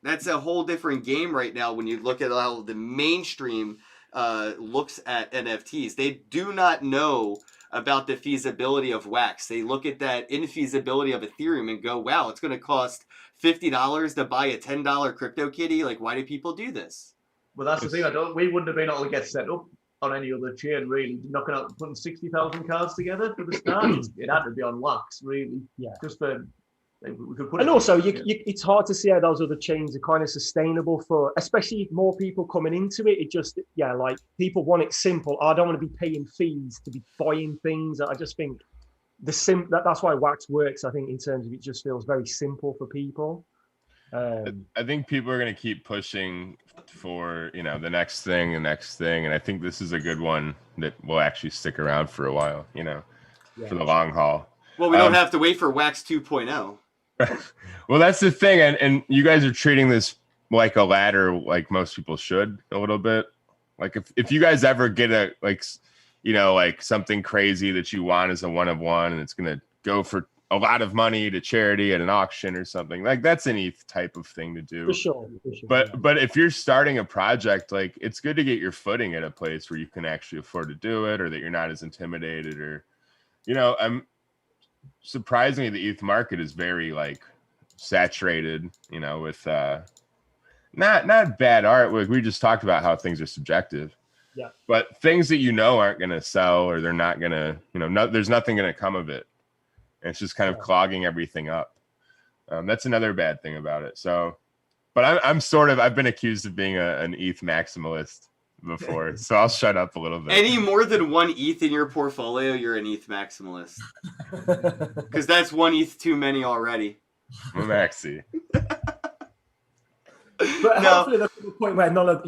that's a whole different game right now when you look at how the mainstream looks at NFTs. They do not know about the feasibility of Wax. They look at that infeasibility of Ethereum and go, wow, it's going to cost $50 to buy a $10 CryptoKitty. Like, why do people do this? Well, that's the thing. We wouldn't have been able to get set up on any other chain, really. Knocking out, putting 60,000 cards together for the start. It had to be on Wax, really. Yeah. Just for we could put. And also, it's hard to see how those other chains are kind of sustainable for, especially more people coming into it. It just, like people want it simple. I don't want to be paying fees to be buying things. I just think that's why Wax works. I think in terms of it just feels very simple for people. I think people are going to keep pushing for the next thing, and I think this is a good one that will actually stick around for a while. For the long haul. Well, we don't have to wait for Wax 2.0. Well, that's the thing, and you guys are treating this like a ladder, like most people should a little bit. Like if you guys ever get like something crazy that you want as a one of one, and it's gonna go for a lot of money to charity at an auction or something, like that's an ETH type of thing to do. For sure. But if you're starting a project, like it's good to get your footing at a place where you can actually afford to do it, or that you're not as intimidated, or I'm surprisingly the ETH market is very like saturated, with not bad art. We just talked about how things are subjective. Yeah. But things that aren't going to sell, or they're not going to, there's nothing going to come of it. And it's just kind of clogging everything up. That's another bad thing about it. So, but I've been accused of being an ETH maximalist before, so I'll shut up a little bit. Any more than one ETH in your portfolio, you're an ETH maximalist. Because that's one ETH too many already. I'm a maxi. But hopefully there's a point where none of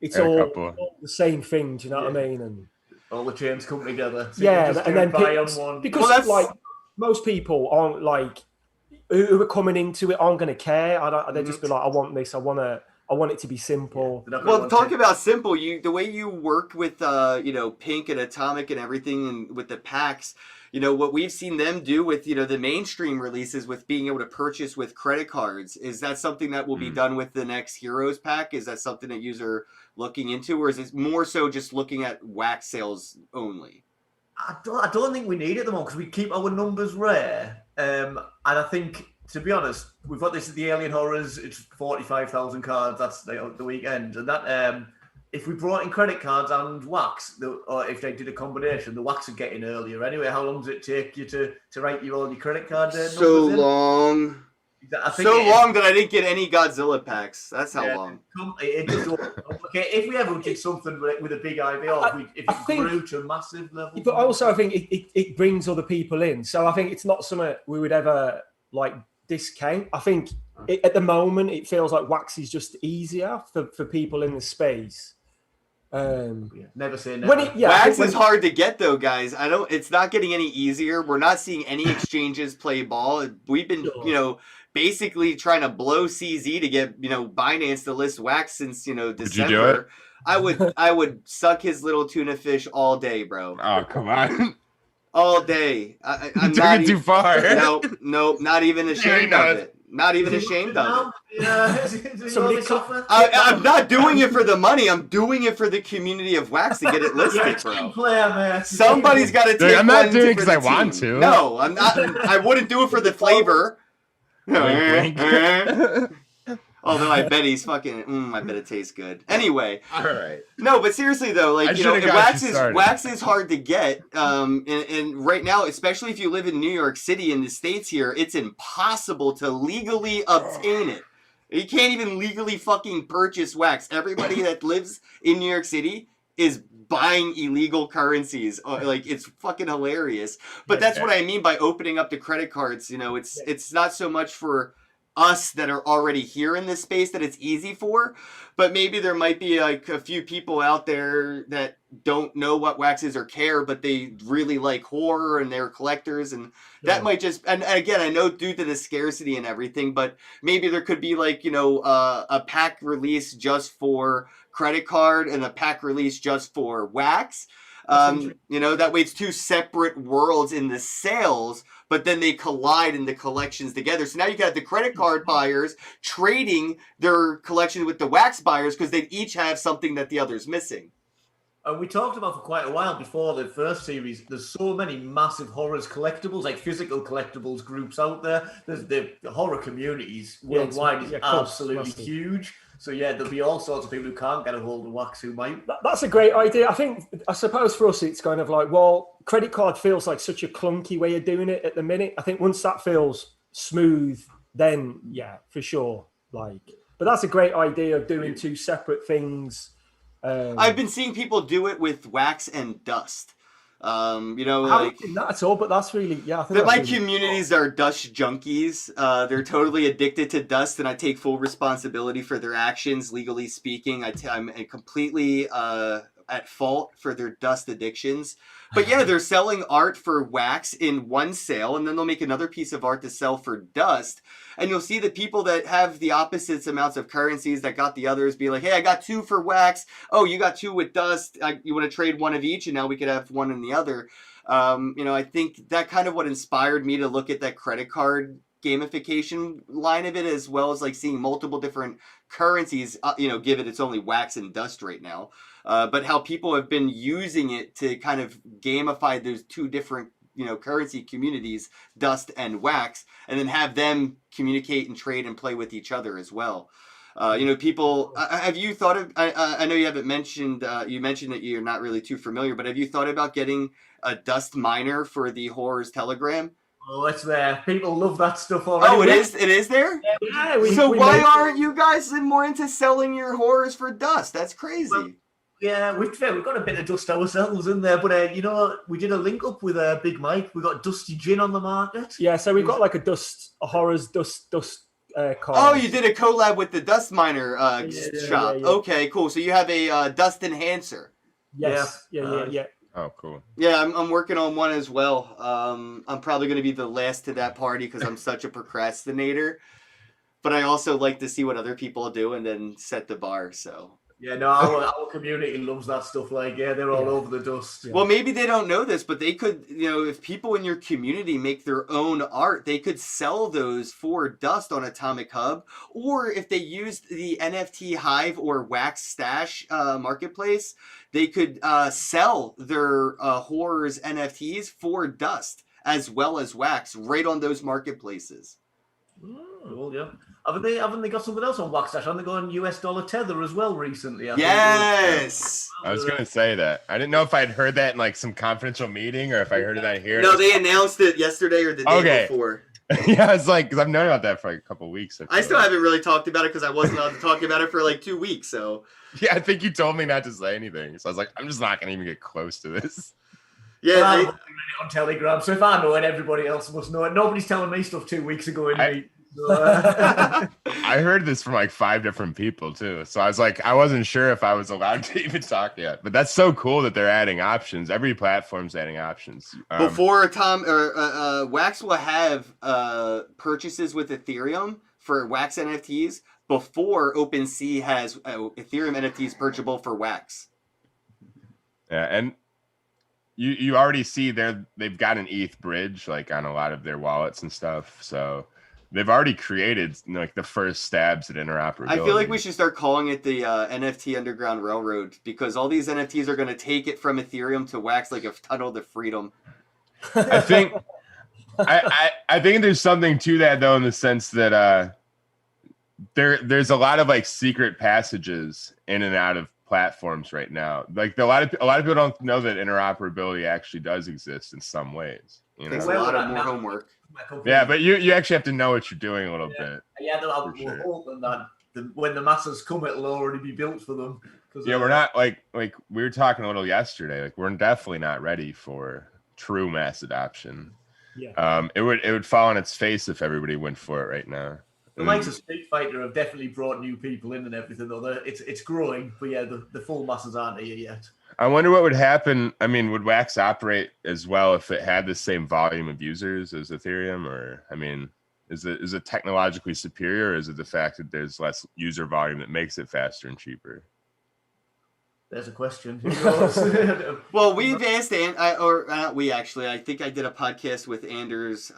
it's Got a all, couple. all the same thing. Do you know what I mean? And All the chains come together. So yeah, you can just and do then it buy because, on one. because Well, that's- like most people aren't like who are coming into it aren't going to care. They just be like, I want this. I want it to be simple. They're not gonna Well, want talk to- about simple. The way you work with Pink and Atomic and everything, and with the packs. What we've seen them do with the mainstream releases, with being able to purchase with credit cards. Is that something that will be done with the next Heroes pack? Is that something that you are looking into, or is it more so just looking at wax sales only? I don't think we need it at the moment because we keep our numbers rare. And I think, to be honest, we've got this the Alien Horrors. It's 45,000 cards. That's the weekend, and that if we brought in credit cards and wax, or if they did a combination, the wax would get in earlier anyway. How long does it take you to write all your credit card numbers So in? long. I think So long that I didn't get any Godzilla packs. That's how Yeah. long. Okay, if we ever did something with a big IBO, if I it think- grew to a massive level. But also, I think it brings other people in. So I think it's not something we would ever like discount. I think at the moment it feels like wax is just easier for people in the space. Never say never. When it, yeah, I Wax think when- is hard to get though, guys. It's not getting any easier. We're not seeing any exchanges play ball. We've been, Sure. basically trying to blow CZ to get, Binance to list wax since, December. Would you do it? I would suck his little tuna fish all day, bro. Oh, come on. All day. I'm You took not it too far. Nope, not even ashamed of it. Not even ashamed of it. Yeah. Somebody I'm not doing it for the money. I'm doing it for the community of wax to get it listed, bro. Player, man. Somebody's got to take I'm not one doing it for 'cause I the want team. to. No, I'm not. I wouldn't do it for the flavor. Wink, wink. Although I bet he's fucking. I bet it tastes good. Anyway, All right. no, but seriously though, I like should've got wax you is started. wax is hard to get. And right now, especially if you live in New York City in the States here, it's impossible to legally obtain it. You can't even legally fucking purchase wax. Everybody that lives in New York City is buying illegal currencies. Like, it's fucking hilarious. But that's what I mean by opening up the credit cards. It's not so much for us that are already here in this space that it's easy for, but maybe there might be like a few people out there that don't know what wax is or care, but they really like horror and they're collectors, and that might just, and again, I know due to the scarcity and everything, but maybe there could be like, a pack release just for credit card and a pack release just for wax. That way it's two separate worlds in the sales, but then they collide in the collections together. So now you got the credit card buyers trading their collection with the wax buyers because they each have something that the other's missing. And we talked about for quite a while before the first series. There's so many massive horrors collectibles, like physical collectibles groups out there. There's the horror communities worldwide is absolutely massive. huge. So yeah, there'll be all sorts of people who can't get a hold of wax who might. That's a great idea. I suppose for us, it's kind of like, well, credit card feels like such a clunky way of doing it at the minute. I think once that feels smooth, then yeah, for sure. But that's a great idea of doing two separate things. I've been seeing people do it with wax and dust. I haven't seen that at all, but that's really, I think My that's really communities are dust junkies. They're totally addicted to dust, and I take full responsibility for their actions. Legally speaking, I'm completely at fault for their dust addictions. But yeah, they're selling art for wax in one sale, and then they'll make another piece of art to sell for dust. And you'll see the people that have the opposite amounts of currencies that got the others be like, hey, I got 2 for wax. Oh, you got 2 with dust. You want to trade one of each, and now we could have one in the other. I think that kind of what inspired me to look at that credit card gamification line of it, as well as like seeing multiple different currencies, given it's only wax and dust right now. But how people have been using it to kind of gamify those two different currency communities, dust and wax, and then have them communicate and trade and play with each other as well. People, have you thought of, I know you haven't mentioned, you mentioned that you're not really too familiar, but have you thought about getting a dust miner for the Horrors Telegram? Oh, it's there. People love that stuff already. Oh, it is there? Yeah, So we why made- aren't you guys more into selling your horrors for dust? That's crazy. Well, yeah, we've got a bit of dust ourselves in there, but we did a link up with Big Mike. We got Dusty Gin on the market. Yeah, so we've got like a horrors dust cars. Oh, you did a collab with the Dust Miner Yeah, shop. yeah. Okay, cool. So you have a Dust Enhancer. Yes. Yeah. Oh, cool. Yeah, I'm working on one as well. I'm probably going to be the last to that party because I'm such a procrastinator. But I also like to see what other people do and then set the bar. So. Yeah, no, our community loves that stuff. Like, yeah, they're all over the dust. Yeah. Well, maybe they don't know this, but they could, if people in your community make their own art, they could sell those for Dust on Atomic Hub. Or if they used the NFT Hive or Wax Stash marketplace, they could sell their Horrors NFTs for Dust as well as Wax right on those marketplaces. Well, yeah. Haven't they got something else on Waxdash? Haven't they gone US dollar tether as well recently? I think. Yes. I was gonna say that. I didn't know if I'd heard that in like some confidential meeting or if I heard it out here. No, they announced it yesterday or the day before. Yeah, it's like because I've known about that for like a couple of weeks. I still haven't really talked about it because I wasn't allowed to talk about it for like 2 weeks. So Yeah, I think you told me not to say anything, so I was like, I'm just not gonna even get close to this. yeah, I'm on Telegram, so if I know it, everybody else must know it. Nobody's telling me stuff 2 weeks ago in meetings. I heard this from like 5 different people too, so I was like, I wasn't sure if I was allowed to even talk yet. But that's so cool that they're adding options. Every platform's adding options. Before Wax will have purchases with Ethereum for Wax NFTs before OpenSea has Ethereum NFTs purchasable for Wax. Yeah, and you already see they've got an ETH bridge like on a lot of their wallets and stuff, so they've already created like the first stabs at interoperability. I feel like we should start calling it the NFT Underground Railroad because all these NFTs are going to take it from Ethereum to Wax like a tunnel to freedom. I think I think there's something to that though, in the sense that there's a lot of like secret passages in and out of platforms right now. Like a lot of people don't know that interoperability actually does exist in some ways. You know? Takes a lot of more homework. Yeah, but you actually have to know what you're doing a little bit. Yeah, For we're sure. hoping that when the masses come, it'll already be built for them. Yeah, we're not like we were talking a little yesterday. Like we're definitely not ready for true mass adoption. Yeah. It would fall on its face if everybody went for it right now. The likes of Street Fighter have definitely brought new people in and everything, though. It's growing, but yeah, the full masses aren't here yet. I wonder what would happen. I mean, would Wax operate as well if it had the same volume of users as Ethereum? Or, I mean, is it technologically superior, or is it the fact that there's less user volume that makes it faster and cheaper? There's a question. Who knows? Well, we've asked, I think I did a podcast with Anders.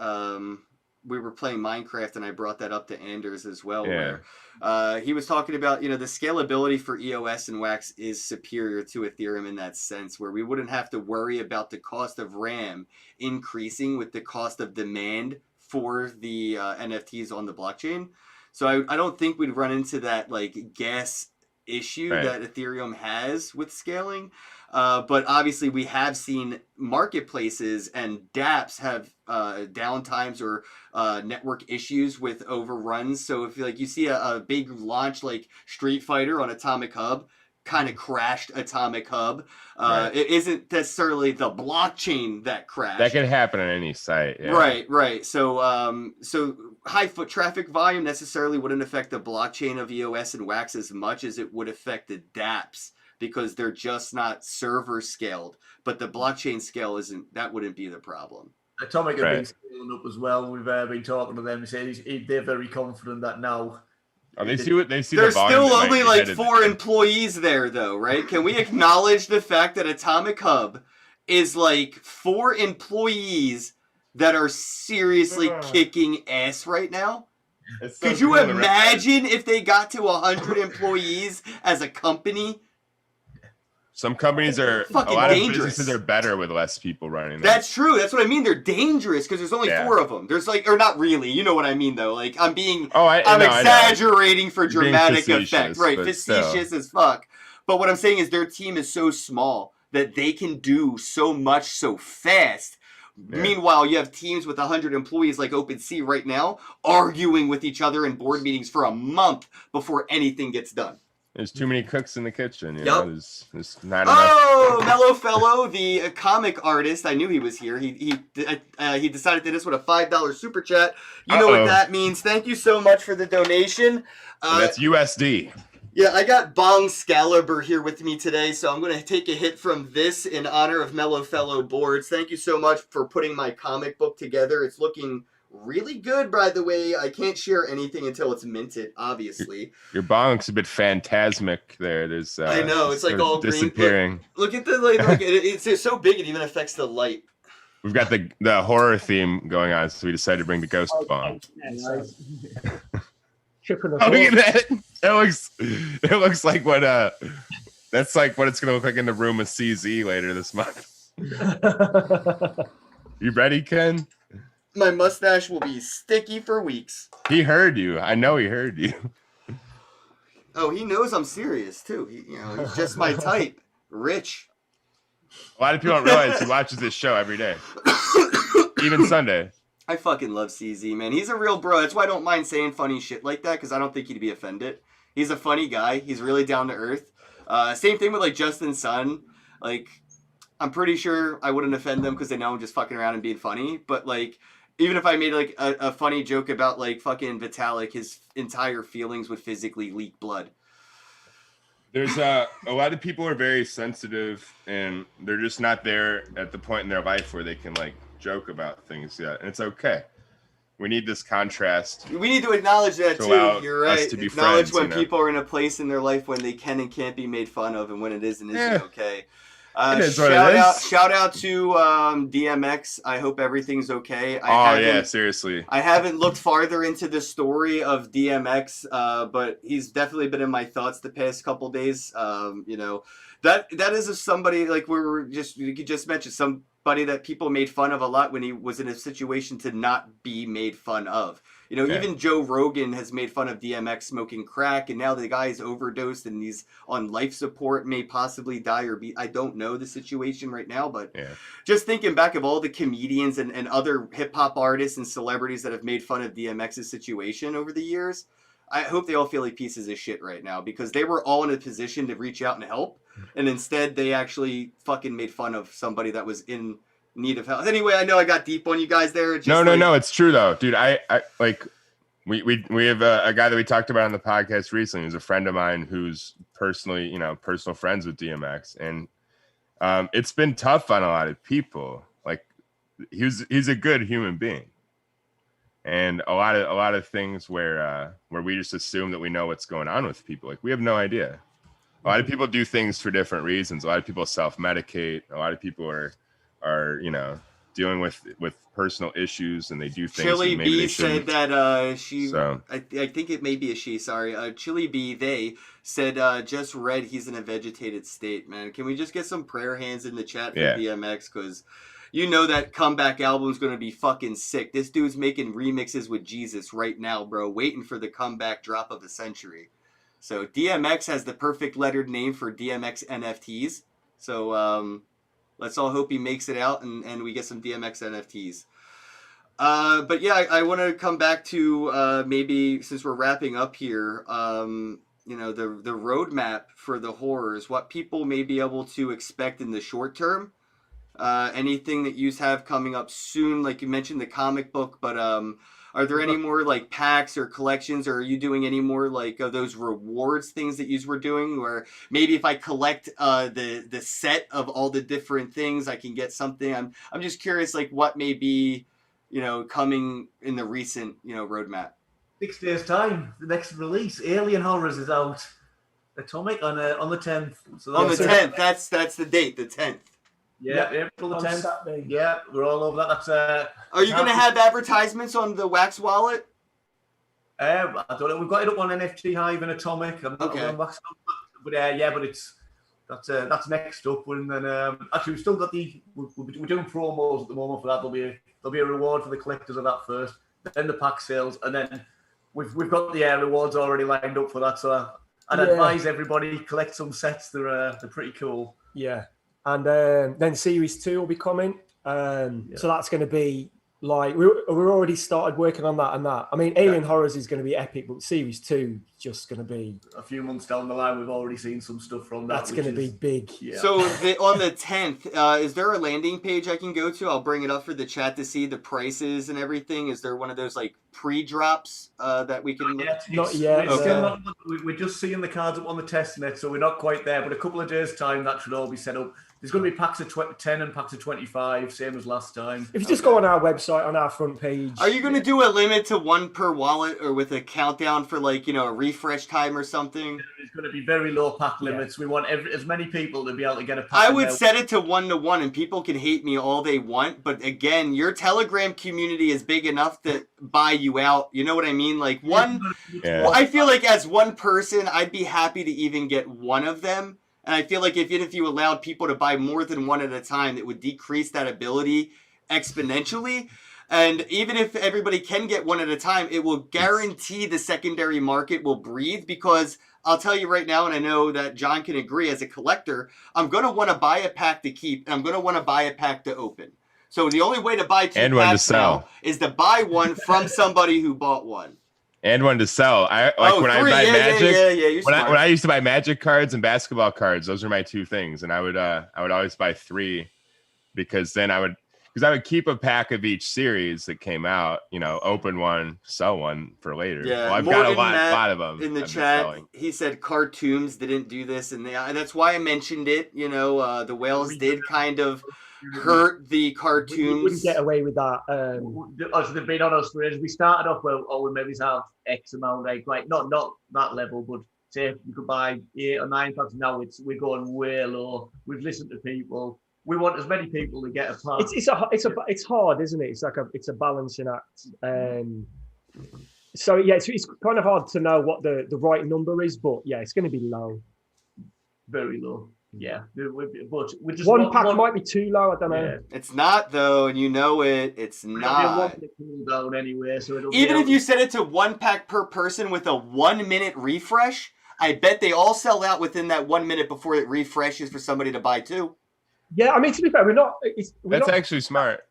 We were playing Minecraft, and I brought that up to Anders as well. Yeah. Where he was talking about, the scalability for EOS and Wax is superior to Ethereum in that sense, where we wouldn't have to worry about the cost of RAM increasing with the cost of demand for the NFTs on the blockchain. So I don't think we'd run into that like gas issue that Ethereum has with scaling. But obviously we have seen marketplaces and dApps have downtimes or network issues with overruns. So if you see a big launch like Street Fighter on Atomic Hub kind of crashed Atomic Hub, it isn't necessarily the blockchain that crashed. That could happen on any site. Yeah. Right. So high foot traffic volume necessarily wouldn't affect the blockchain of EOS and Wax as much as it would affect the dApps, because they're just not server scaled. But the blockchain scale wouldn't be the problem. Atomic have been scaling up as well. We've been talking to them. They say they're very confident that now. Oh, they see the There's volume still that might only be like headed 4 there. employees there, though, right? Can we acknowledge the fact that Atomic Hub is like 4 employees that are seriously kicking ass right now? It's so Could you cool to imagine if they got to 100 employees as a company? Some companies are Fucking a lot dangerous. of businesses are better with less people running them. That's true. That's what I mean. They're dangerous because there's only 4 of them. There's or not really. You know what I mean, though. Like I'm exaggerating for You're being dramatic facetious, effect, right? but Facetious as fuck. But what I'm saying is their team is so small that they can do so much so fast. Yeah. Meanwhile, you have teams with 100 employees like OpenSea right now arguing with each other in board meetings for a month before anything gets done. There's too many cooks in the kitchen. You Yep. know, there's not enough. Oh, Mellow Fellow, the comic artist. I knew he was here. He decided to hit us with a $5 super chat. You know what Uh-oh. that means. Thank you so much for the donation. And that's USD. Yeah, I got Bong Scalibur here with me today, so I'm going to take a hit from this in honor of Mellow Fellow Boards. Thank you so much for putting my comic book together. It's looking really good, by the way. I can't share anything until it's minted, obviously. Your bonk's a bit phantasmic there. There's I know, it's like sort of all green. disappearing. Look at the like it's so big it even affects the light. We've got the horror theme going on, so we decided to bring the ghost bomb. Chipping Oh, look at that! It looks like what that's like what it's gonna look like in the room with CZ later this month. You ready, Ken? My mustache will be sticky for weeks. He heard you. I know he heard you. Oh, he knows I'm serious too. He's just my type. Rich. A lot of people don't realize he watches this show every day, even Sunday. I fucking love CZ, man. He's a real bro. That's why I don't mind saying funny shit like that, because I don't think he'd be offended. He's a funny guy. He's really down to earth. Same thing with like Justin Sun. Like, I'm pretty sure I wouldn't offend them because they know I'm just fucking around and being funny. But like, even if I made like a funny joke about like fucking Vitalik, his entire feelings would physically leak blood. There's a lot of people are very sensitive, and they're just not there at the point in their life where they can like joke about things yet, and it's okay. We need this contrast. We need to acknowledge that To too. allow You're us right. to be Acknowledge friends, when you know? people are in a place in their life when they can and can't be made fun of, and when it is and isn't Yeah. okay. It is what it is. Shout out to DMX. I hope everything's okay. Seriously. I haven't looked farther into the story of DMX, but he's definitely been in my thoughts the past couple days. That is somebody like you just mentioned, somebody that people made fun of a lot when he was in a situation to not be made fun of. Yeah. Even Joe Rogan has made fun of DMX smoking crack, and now the guy's overdosed and he's on life support, may possibly die or be. I don't know the situation right now, but Yeah. just thinking back of all the comedians and other hip hop artists and celebrities that have made fun of DMX's situation over the years, I hope they all feel like pieces of shit right now because they were all in a position to reach out and help, and instead they actually fucking made fun of somebody that was in need of help. Anyway, I know I got deep on you guys there. No, it's true though, dude. I like we have a guy that we talked about on the podcast recently. Who's a friend of mine who's personally, personal friends with DMX, and it's been tough on a lot of people. Like he's a good human being, and a lot of things where we just assume that we know what's going on with people. Like we have no idea. A lot of people do things for different reasons. A lot of people self-medicate. A lot of people are dealing with personal issues, and they do things. Chili maybe B they said shouldn't. that she. So. I think it may be a she. Sorry, Chili B. They said just read he's in a vegetated state. Man, can we just get some prayer hands in the chat for DMX because that comeback album's gonna be fucking sick. This dude's making remixes with Jesus right now, bro. Waiting for the comeback drop of the century. So DMX has the perfect lettered name for DMX NFTs. So let's all hope he makes it out and we get some DMX NFTs. But yeah, I want to come back to maybe since we're wrapping up here, the roadmap for the horrors, what people may be able to expect in the short term. Anything that you have coming up soon, like you mentioned the comic book, but are there any more like packs or collections, or are you doing any more like those rewards things that you were doing, or maybe if I collect the set of all the different things, I can get something? I'm just curious, like what may be coming in the recent roadmap. 6 days time, the next release, Alien Horrors is out. Atomic on the 10th. So On the 10th, that's the date, the 10th. Yeah, April the On 10th. Saturday. Yeah, we're all over that. That's Are you going to have advertisements on the Wax Wallet? I don't know. We've got it up on NFT Hive and Atomic. I'm not Okay. on Wax, but that's next up. And then actually we've still got we're doing promos at the moment for that. There'll be a reward for the collectors of that first, then the pack sales, and then we've got the rewards already lined up for that. So I'd advise everybody collect some sets. They're pretty cool. Yeah. And then Series 2 will be coming. So that's going to be Like we're already started working on that and that. I mean, Alien Horrors is going to be epic, but Series 2 is just going to be a few months down the line. We've already seen some stuff from that. That's going to be big. Yeah. So on the 10th, is there a landing page I can go to? I'll bring it up for the chat to see the prices and everything. Is there one of those like pre-drops that we can? Not yet. Okay. We're just seeing the cards up on the test net, so we're not quite there. But a couple of days' time, that should all be set up. There's going to be packs of 10 and packs of 25, same as last time. If you just go on our website, on our front page. Are you going to do a limit to one per wallet or with a countdown for like, a refresh time or something? There's going to be very low pack limits. We want as many people to be able to get a pack. I would set it to 1-to-1 and people can hate me all they want. But again, your Telegram community is big enough to buy you out. You know what I mean? Like one, well, I feel like as one person, I'd be happy to even get one of them. And I feel like if you allowed people to buy more than one at a time, it would decrease that ability exponentially. And even if everybody can get one at a time, it will guarantee the secondary market will breathe, because I'll tell you right now, and I know that John can agree, as a collector, I'm going to want to buy a pack to keep, and I'm going to want to buy a pack to open. So the only way to buy two packs now is to buy one from somebody who bought one. And one to sell. I buy Magic. When I used to buy Magic cards and basketball cards, those are my two things. And I would always buy 3, because then I would keep a pack of each series that came out. Open one, sell one for later. Yeah, well, I've got a lot of them in the chat. He said Cartoons didn't do this, and that's why I mentioned it. The whales did kind of hurt the cartoons. We wouldn't get away with that. As they've been on us for years. We started off we maybe have X amount, like not that level, but say you could buy 8 or 9 packs. Now we're going way low. We've listened to people. We want as many people to get a pack. It's hard, isn't it? It's a balancing act. So yeah, it's kind of hard to know what the right number is, but yeah, it's going to be low, very low. Yeah, but we just one pack might be too low. I don't know. Yeah. It's not though, and you know it. It's not. Cool down anyway, so even if you set it to 1 pack per person with a 1-minute refresh, I bet they all sell out within that 1 minute before it refreshes for somebody to buy 2. Yeah, I mean, to be fair, That's actually smart.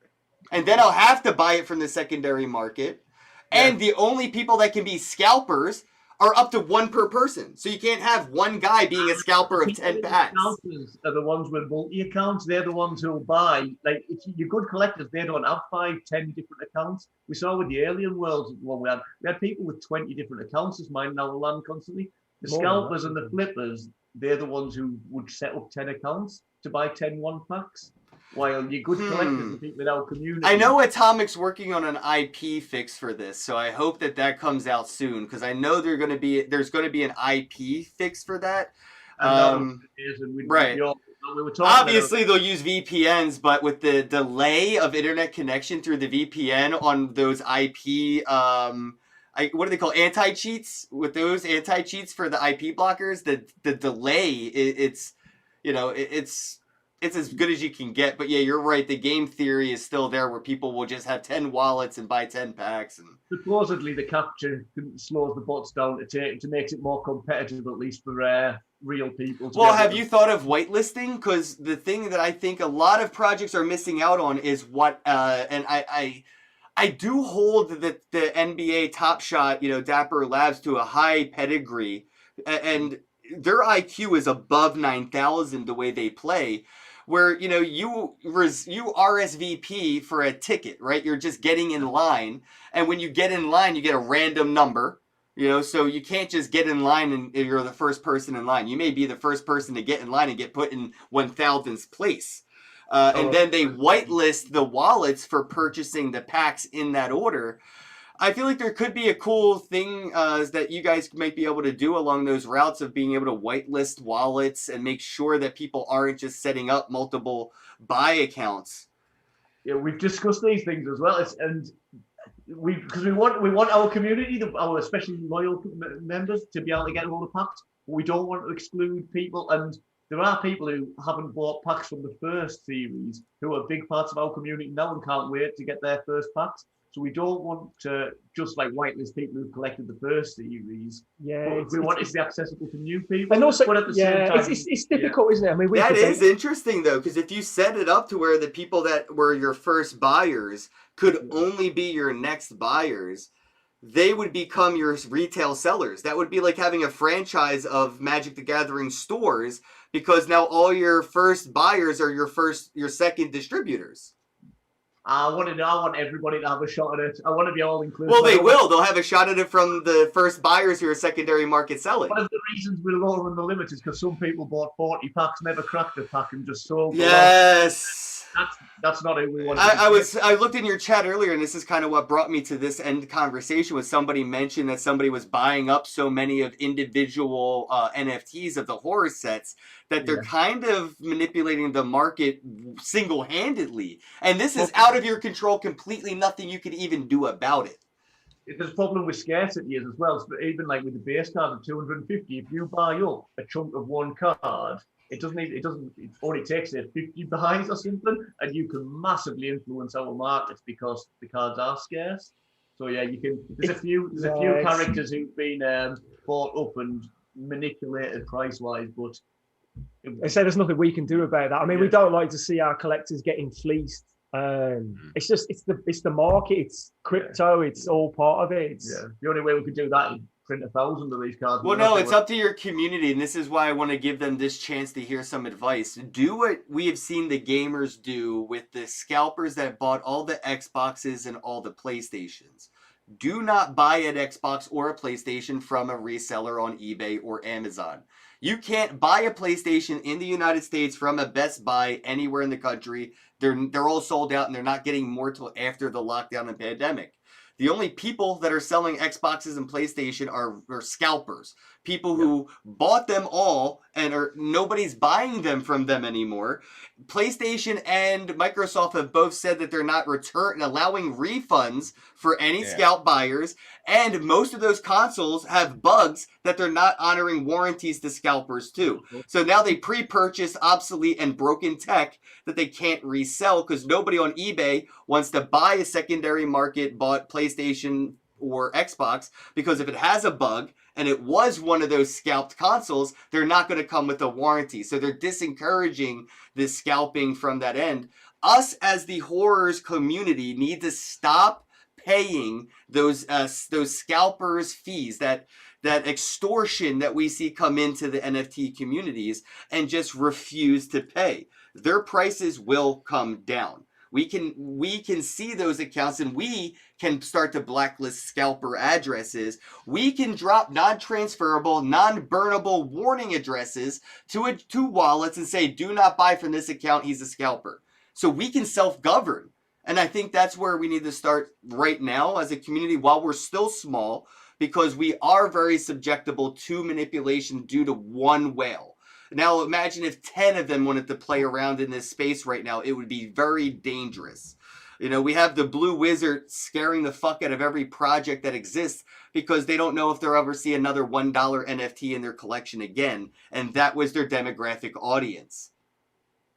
And then I'll have to buy it from the secondary market, and the only people that can be scalpers are up to 1 per person. So you can't have one guy being a scalper of 10 packs. Scalpers are the ones with multi-accounts. They're the ones who will buy. Like, if you're good collectors, they don't have 5, 10 different accounts. We saw with the Alien Worlds one we had people with 20 different accounts as mine now land constantly. The scalpers and the flippers, they're the ones who would set up 10 accounts to buy 10 1-packs. While you're good collectors and people in our community. I know Atomic's working on an IP fix for this, so I hope that comes out soon, because I know there's going to be an IP fix for that. Right. We were obviously they'll use VPNs, but with the delay of internet connection through the VPN on those IP, what do they call anti-cheats? With those anti-cheats for the IP blockers, the delay, it's as good as you can get. But yeah, you're right. The game theory is still there, where people will just have 10 wallets and buy 10 packs. And supposedly the capture slows the bots down to make it more competitive, at least for real people. Well, have you thought of whitelisting? Because the thing that I think a lot of projects are missing out on is what, and I do hold that the NBA Top Shot, Dapper Labs, to a high pedigree, and their IQ is above 9,000 the way they play. Where you RSVP for a ticket, right? You're just getting in line, and when you get in line, you get a random number, so you can't just get in line and you're the first person in line. You may be the first person to get in line and get put in 1,000th place, and then they whitelist the wallets for purchasing the packs in that order. I feel like there could be a cool thing that you guys might be able to do along those routes of being able to whitelist wallets and make sure that people aren't just setting up multiple buy accounts. Yeah, we've discussed these things as well, because we want our community, our especially loyal members, to be able to get all the packs. But we don't want to exclude people, and there are people who haven't bought packs from the first series who are big parts of our community now and can't wait to get their first packs. So we don't want to just like whitelist people who collected the first series. Yeah, But we want it to be accessible to new people. and also, but at the yeah, same time, it's difficult, isn't it? I mean, we That could is interesting though, because if you set it up to where the people that were your first buyers could only be your next buyers, they would become your retail sellers. That would be like having a franchise of Magic the Gathering stores, because now all your first buyers are your second distributors. I want everybody to have a shot at it. I want to be all inclusive. Well, they will. They'll have a shot at it from the first buyers who are secondary market selling. One of the reasons we're lowering the limit is because some people bought 40 packs, never cracked a pack, and just sold. Yes. That's not who we want. I looked in your chat earlier, and this is kind of what brought me to this end conversation. Was somebody mentioned that somebody was buying up so many of individual NFTs of the horror sets that they're kind of manipulating the market single-handedly, and this is out of your control completely. Nothing you could even do about it. There's a problem with scarcity as well. So even like with the base card of 250, if you buy up a chunk of one card, it only takes 50 buys or something, and you can massively influence our markets because the cards are scarce. So yeah, you can. There's a few characters who've been bought up and manipulated price wise, but I say there's nothing we can do about that. I mean, we don't like to see our collectors getting fleeced. It's the market, it's crypto, it's all part of it. The only way we could do that is print 1,000 of these cards. Well, no, it's up to your community, and this is why I want to give them this chance to hear some advice. Do what we have seen the gamers do with the scalpers that bought all the Xboxes and all the PlayStations. Do not buy an Xbox or a PlayStation from a reseller on eBay or Amazon. You can't buy a PlayStation in the United States from a Best Buy anywhere in the country. They're all sold out, and they're not getting more till after the lockdown and pandemic. The only people that are selling Xboxes and PlayStation are scalpers. People who bought them all and nobody's buying them from them anymore. PlayStation and Microsoft have both said that they're not allowing refunds for any scalp buyers. And most of those consoles have bugs that they're not honoring warranties to scalpers too. So now they pre-purchase obsolete and broken tech that they can't resell because nobody on eBay wants to buy a secondary market bought PlayStation or Xbox, because if it has a bug and it was one of those scalped consoles, they're not going to come with a warranty. So they're disencouraging this scalping from that end. Us as the horrors community need to stop paying those scalpers fees, that extortion that we see come into the NFT communities, and just refuse to pay. Their prices will come down. We can see those accounts, and we can start to blacklist scalper addresses. We can drop non-transferable, non-burnable warning addresses to wallets and say, do not buy from this account, he's a scalper. So we can self-govern. And I think that's where we need to start right now as a community while we're still small, because we are very susceptible to manipulation due to one whale. Now imagine if 10 of them wanted to play around in this space right now, it would be very dangerous. You know, we have the Blue Wizard scaring the fuck out of every project that exists because they don't know if they'll ever see another $1 NFT in their collection again. And that was their demographic audience.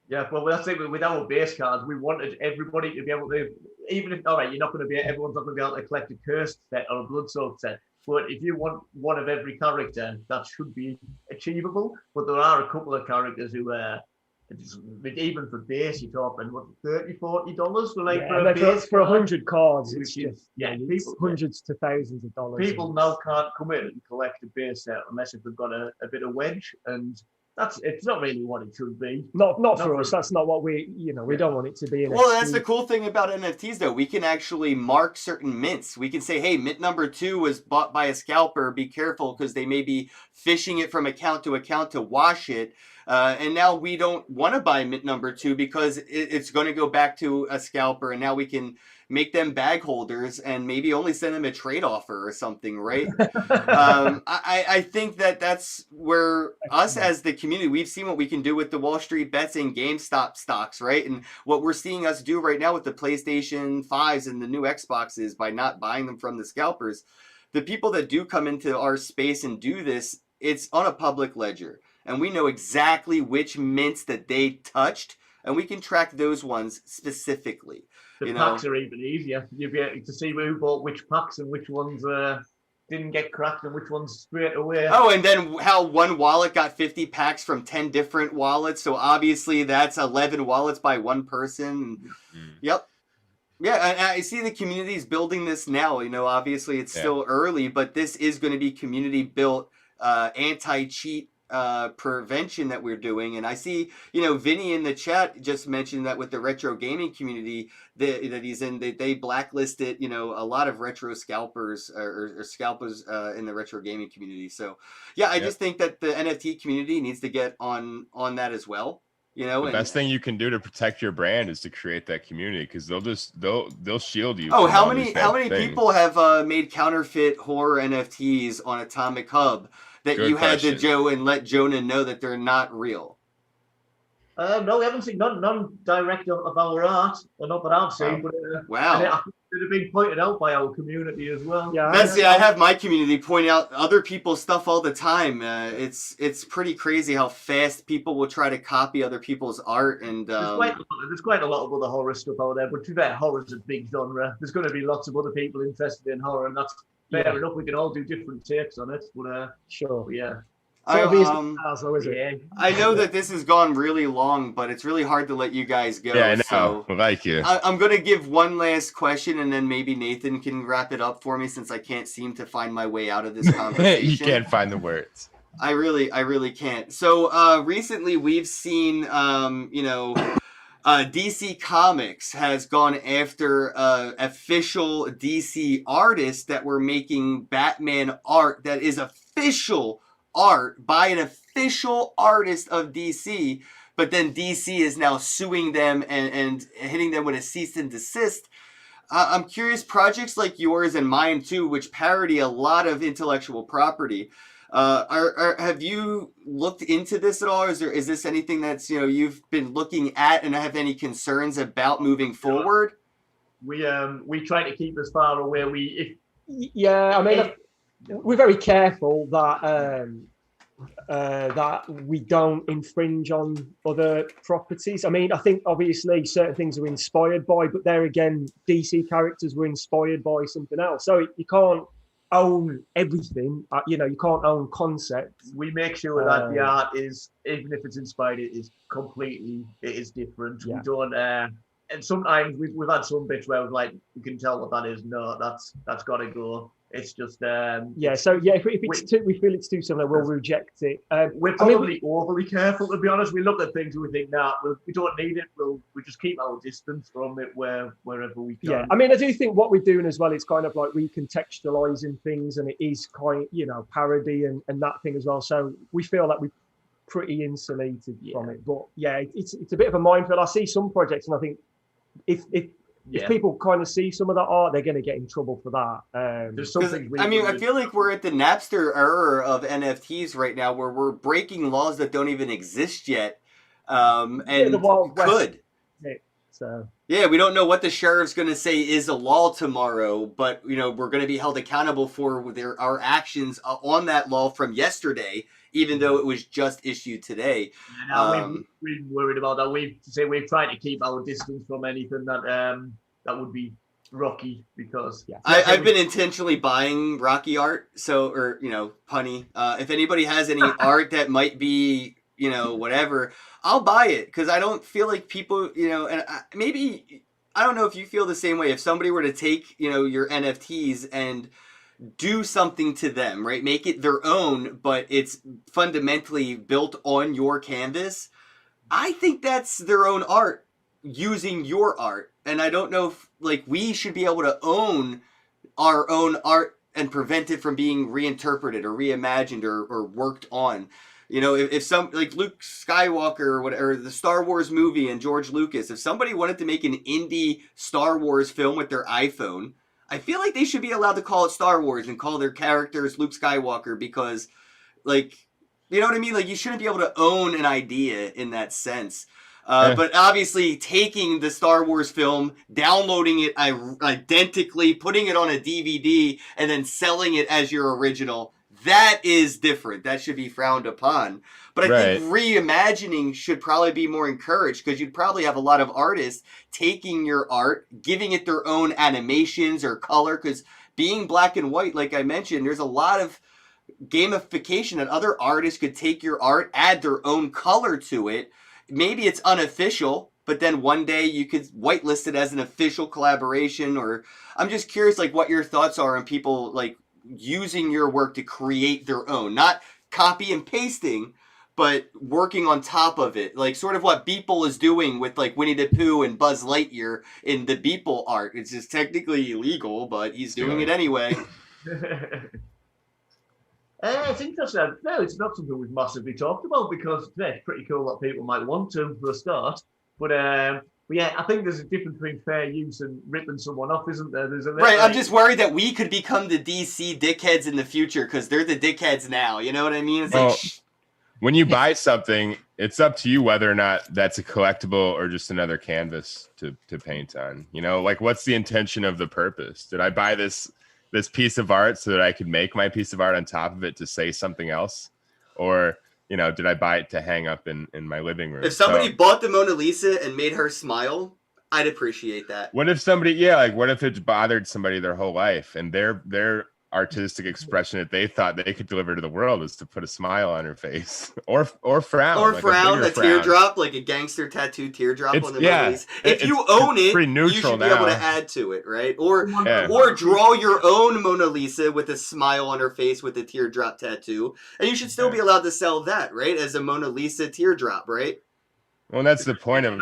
Yeah, well, that's it. With our base cards, we wanted everybody to be able to, even if, all right, everyone's not going to be able to collect a cursed set or a blood soaked set. But if you want one of every character, that should be achievable. But there are a couple of characters who even for base, you're talking what, $30, $40 for like for a base for 100 cards. It's which just people, hundreds to thousands of dollars. People now can't come in and collect a base set unless if they've got a bit of wedge, and it's not really what it should be. Not for us. That's not what we don't want it to be. Well, that's the cool thing about NFTs, though. We can actually mark certain mints. We can say, hey, mint number 2 was bought by a scalper. Be careful because they may be phishing it from account to wash it. And now we don't want to buy mint number 2 because it's going to go back to a scalper. And now we can make them bag holders and maybe only send them a trade offer or something, right? I think that's where us as the community, we've seen what we can do with the Wall Street Bets and GameStop stocks, right? And what we're seeing us do right now with the PlayStation 5s and the new Xboxes by not buying them from the scalpers. The people that do come into our space and do this, it's on a public ledger. and we know exactly which mints that they touched, and we can track those ones specifically. The You know? packs are even easier. You'll be able to see who bought which packs and which ones didn't get cracked and which ones straight away. Oh, and then how one wallet got 50 packs from 10 different wallets. So obviously that's 11 wallets by one person. Yep. Yeah, and I see the community's building this now. You know, obviously it's still early, but this is going to be community built anti-cheat prevention that we're doing. And I see, you know, Vinny in the chat just mentioned that with the retro gaming community that he's in, they blacklisted, you know, a lot of retro scalpers or scalpers in the retro gaming community. So yeah, I just think that the NFT community needs to get on that as well. You know, the best thing you can do to protect your brand is to create that community, because they'll shield you. Oh, from how all many these bad things. people have made counterfeit horror NFTs on Atomic Hub that Good you had question. to let Jonah know that they're not real? No, we haven't seen none direct of our art, or not that I've seen. But Wow. and I think it have been pointed out by our community as well. Yeah, I have my community point out other people's stuff all the time. It's pretty crazy how fast people will try to copy other people's art, and There's quite a lot of other horror stuff out there, but to be fair, horror's a big genre. There's going to be lots of other people interested in horror, and that's fair enough. We can all do different takes on it, but sure. yeah. I, Is it? Yeah. I know that this has gone really long, but it's really hard to let you guys go. Yeah, I know. So Like you. I'm going to give one last question, and then maybe Nathan can wrap it up for me, since I can't seem to find my way out of this conversation. You can't find the words. I really can't. So recently we've seen, DC Comics has gone after official DC artists that were making Batman art that is official art by an official artist of DC, but then DC is now suing them and hitting them with a cease and desist. I'm curious, projects like yours and mine too, which parody a lot of intellectual property, have you looked into this at all? Or is this anything that's, you know, you've been looking at and have any concerns about moving forward? We try to keep as far away. Yeah, I mean, we're very careful that that we don't infringe on other properties. I mean, I think obviously certain things are inspired by, but there again, DC characters were inspired by something else. So you can't own everything. You can't own concepts. We make sure that the art is, even if it's inspired, it is different. Yeah. We don't. And sometimes we've had some bits where we can tell what that is. No, that's got to go. It's just if we feel it's too similar, we'll reject it. We're probably overly careful, to be honest. We look at things and we think, we don't need it. We just keep our distance from it wherever we can. Yeah, I mean, I do think what we're doing as well is kind of like recontextualizing things, and it is kind, parody and that thing as well. So we feel that we're pretty insulated from it. But yeah, it's a bit of a minefield. I see some projects, and I think if people kind of see some of that art, they're going to get in trouble for that. There's something. I feel like we're at the Napster era of NFTs right now, where we're breaking laws that don't even exist yet, and the Wild West. could. So Yeah, we don't know what the sheriff's going to say is a law tomorrow, but we're going to be held accountable for our actions on that law from yesterday, even though it was just issued today. We're worried about that. We've tried to keep our distance from anything that would be Rocky, because I've been intentionally buying Rocky art, or punny. If anybody has any art that might be whatever, I'll buy it, because I don't feel like people, and maybe I don't know if you feel the same way. If somebody were to take your NFTs and do something to them, right? Make it their own, but it's fundamentally built on your canvas. I think that's their own art using your art. And I don't know if we should be able to own our own art and prevent it from being reinterpreted or reimagined or worked on. If some Luke Skywalker or whatever, the Star Wars movie and George Lucas, if somebody wanted to make an indie Star Wars film with their iPhone, I feel like they should be allowed to call it Star Wars and call their characters Luke Skywalker, because, you know what I mean? You shouldn't be able to own an idea in that sense. But obviously, taking the Star Wars film, downloading it identically, putting it on a DVD, and then selling it as your original, that is different. That should be frowned upon. But I Right. think reimagining should probably be more encouraged, because you'd probably have a lot of artists taking your art, giving it their own animations or color, because being black and white, like I mentioned, there's a lot of gamification that other artists could take your art, add their own color to it. Maybe it's unofficial, but then one day you could whitelist it as an official collaboration. Or I'm just curious, like, what your thoughts are on people like using your work to create their own, not copy and pasting, but working on top of it, like sort of what Beeple is doing with like Winnie the Pooh and Buzz Lightyear in the Beeple art. It's just technically illegal, but he's doing it anyway. It's interesting. No, it's not something we've massively talked about, because it's pretty cool that people might want to for a start. But yeah, I think there's a difference between fair use and ripping someone off, isn't there? There's a Right, I'm just worried that we could become the DC dickheads in the future, because they're the dickheads now. You know what I mean? It's Well, like, when you buy something, it's up to you whether or not that's a collectible or just another canvas to paint on. You know, like, what's the intention of the purpose? Did I buy this piece of art so that I could make my piece of art on top of it to say something else? Or, you know, did I buy it to hang up in my living room? if somebody So, bought the Mona Lisa and made her smile, I'd appreciate that. what if somebody, yeah, like, what if it's bothered somebody their whole life, and their artistic expression that they thought they could deliver to the world is to put a smile on her face, or frown, Or like frown, bigger a teardrop, like a gangster tattooed teardrop It's- on the yeah, Mona Lisa. If it's you own it, pretty you neutral should be able to now. add to it, right? Or Yeah. or draw your own Mona Lisa with a smile on her face with a teardrop tattoo, and you should still be allowed to sell that, right, as a Mona Lisa teardrop, right? Well, that's the point of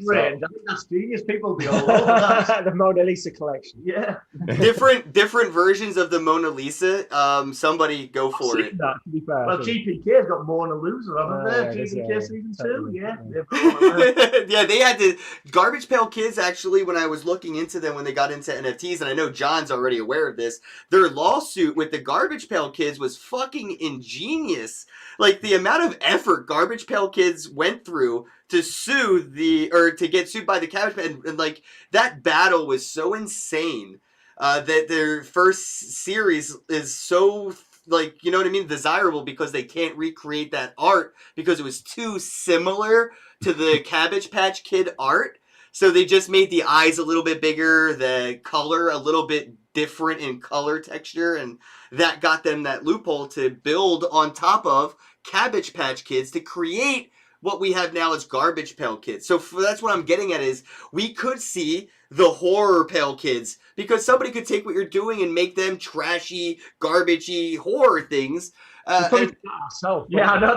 Brilliant. I think that's genius. People will be all over that. The Mona Lisa collection. Yeah. different versions of the Mona Lisa. Somebody go for Seen it. that, to be fair. Well, GPK's got Mona Lisa, haven't Yeah, they? I guess, GPK yeah, season 2, totally. yeah. Yeah. They've got one of them. Yeah, they had the Garbage Pail Kids, actually, when I was looking into them when they got into NFTs, and I know John's already aware of this, their lawsuit with the Garbage Pail Kids was fucking ingenious. Like, the amount of effort Garbage Pail Kids went through to to get sued by the Cabbage Patch, and like, that battle was so insane that their first series is so, like, you know what I mean, desirable, because they can't recreate that art because it was too similar to the Cabbage Patch Kid art. So they just made the eyes a little bit bigger, the color a little bit different in color texture, and that got them that loophole to build on top of Cabbage Patch Kids to create what we have now as Garbage Pail Kids. So that's what I'm getting at, is we could see the Horror Pail Kids, because somebody could take what you're doing and make them trashy, garbagey horror things. And- Ourselves, Yeah, I know.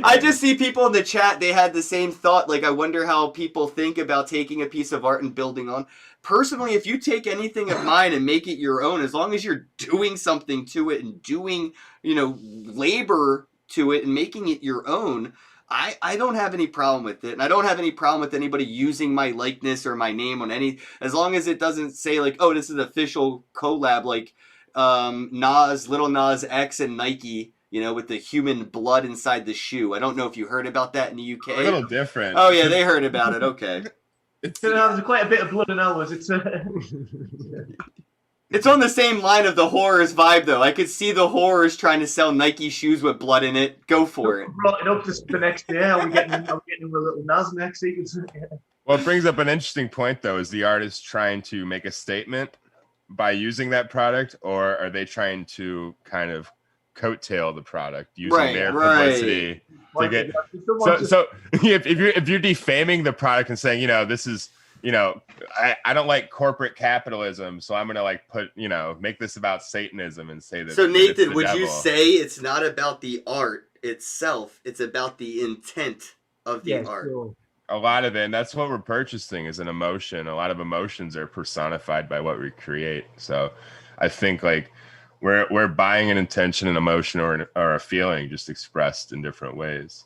I just see people in the chat, they had the same thought. Like, I wonder how people think about taking a piece of art and building on. Personally, if you take anything of mine and make it your own, as long as you're doing something to it and doing, you know, labor to it and making it your own, I don't have any problem with it. And I don't have any problem with anybody using my likeness or my name on any, as long as it doesn't say like, oh, this is official collab, like Lil Nas X and Nike, you know, with the human blood inside the shoe. I don't know if you heard about that in the UK. a little different. Oh yeah, they heard about it. Okay. There's quite a bit of blood in ours. It's It's on the same line of the horrors vibe, though. I could see the horrors trying to sell Nike shoes with blood in it. Go for it. brought it up just the next day. Are we getting him a little Nas next week? Well, it brings up an interesting point, though. Is the artist trying to make a statement by using that product, or are they trying to kind of coattail the product using their publicity to get? So if you're defaming the product and saying, you know, this is, you know, I don't like corporate capitalism, so I'm gonna like put, you know, make this about Satanism and say that. So that it's Nathan, the would you devil. say it's not about the art itself? It's about the intent of the art. Sure. A lot of it, and that's what we're purchasing, is an emotion. A lot of emotions are personified by what we create. So I think like we're buying an intention, an emotion, or a feeling just expressed in different ways.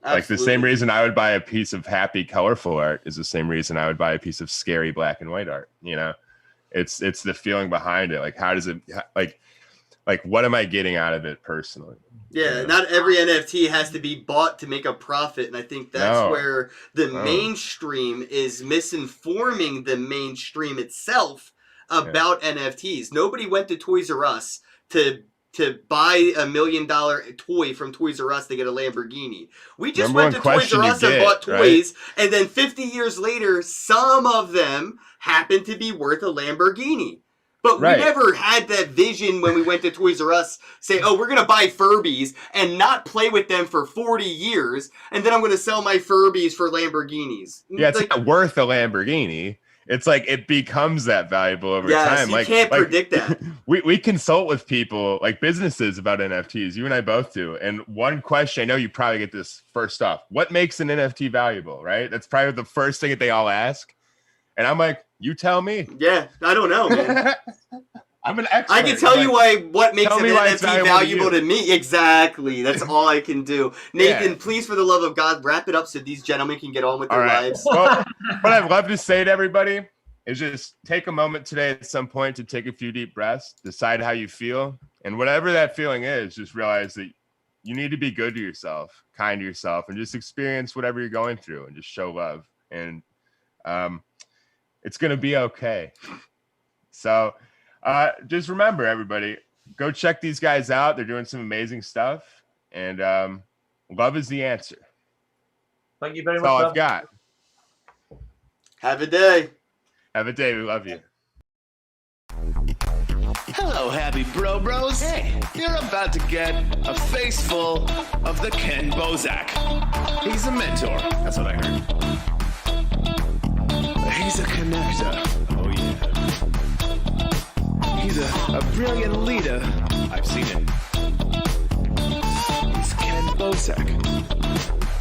Like the same Absolutely. reason I would buy a piece of happy, colorful art is the same reason I would buy a piece of scary black and white art. You know, it's the feeling behind it. Like, how does it, like what am I getting out of it personally? Yeah, not every NFT has to be bought to make a profit, and I think that's No. where the No. mainstream is misinforming the mainstream itself about NFTs. Nobody went to Toys R Us to buy $1 million toy from Toys R Us to get a Lamborghini. We just Number went to one Toys R question Us you and get, bought toys, and then 50 years later, some of them happen to be worth a Lamborghini. But Right. we never had that vision when we went to Toys R Us, say, oh, we're going to buy Furbies and not play with them for 40 years, and then I'm going to sell my Furbies for Lamborghinis. Yeah, it's Like, not worth a Lamborghini. It's like it becomes that valuable over yes, time. you can't predict that. We consult with people, like businesses, about NFTs. You and I both do. And one question, I know you probably get this first off. What makes an NFT valuable, right? That's probably the first thing that they all ask. And I'm like, you tell me. Yeah, I don't know, man. I'm an expert. I can tell you what makes tell an me why it's NFT valuable valuable to to me. Exactly. That's all I can do. Nathan, Yeah. please, for the love of God, wrap it up so these gentlemen can get on with All their right. lives. Well, what I'd love to say to everybody is just take a moment today at some point to take a few deep breaths, decide how you feel, and whatever that feeling is, just realize that you need to be good to yourself, kind to yourself, and just experience whatever you're going through and just show love. And it's going to be okay. So just remember, everybody, go check these guys out. They're doing some amazing stuff, and love is the answer. Thank you very That's much. all Rob. I've got. Have a day. Have a day. We love you. Hello, happy bros. Hey, you're about to get a face full of the Ken Bozak. He's a mentor. That's what I heard. He's a connector. Oh, yeah. He's a brilliant leader. I've seen it. He's Ken Bozak.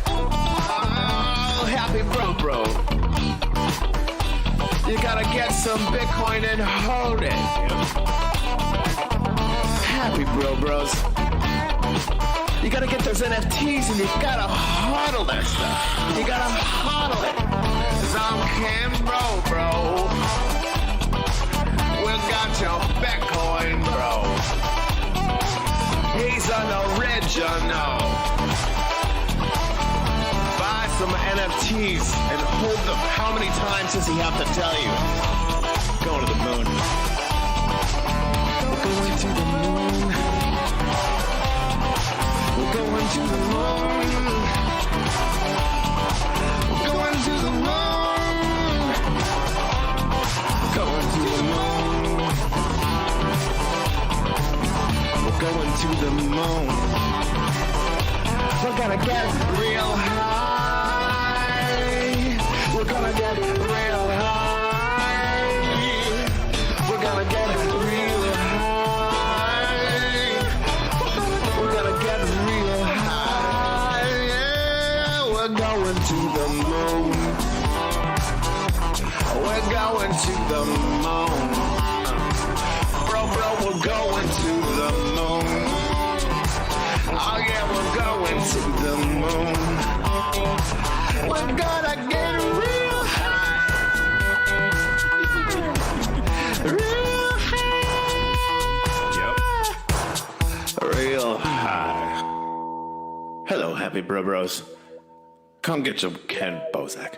Oh, happy bro. You gotta get some Bitcoin and hold it. Happy bros. You gotta get those NFTs and you gotta hodl that stuff. You gotta hodl it. 'Cause I'm Ken bro. We got your Bitcoin, bro. He's an original. Buy some NFTs and hold them. How many times does he have to tell you? Going to the moon. We're going to the moon. We're going to the moon. We're going to the moon. Going to the moon. We're going to the moon. We're gonna get real high. We're gonna get real high. We're gonna get real high. We're gonna get real high. Yeah, we're going to the moon. We're going to the moon. Bro, we're going to the moon. Oh yeah, we're going to the moon. We're gonna get real high. Real high. Yep. Real high. Hello, happy bros. Come get some Ken Bozak.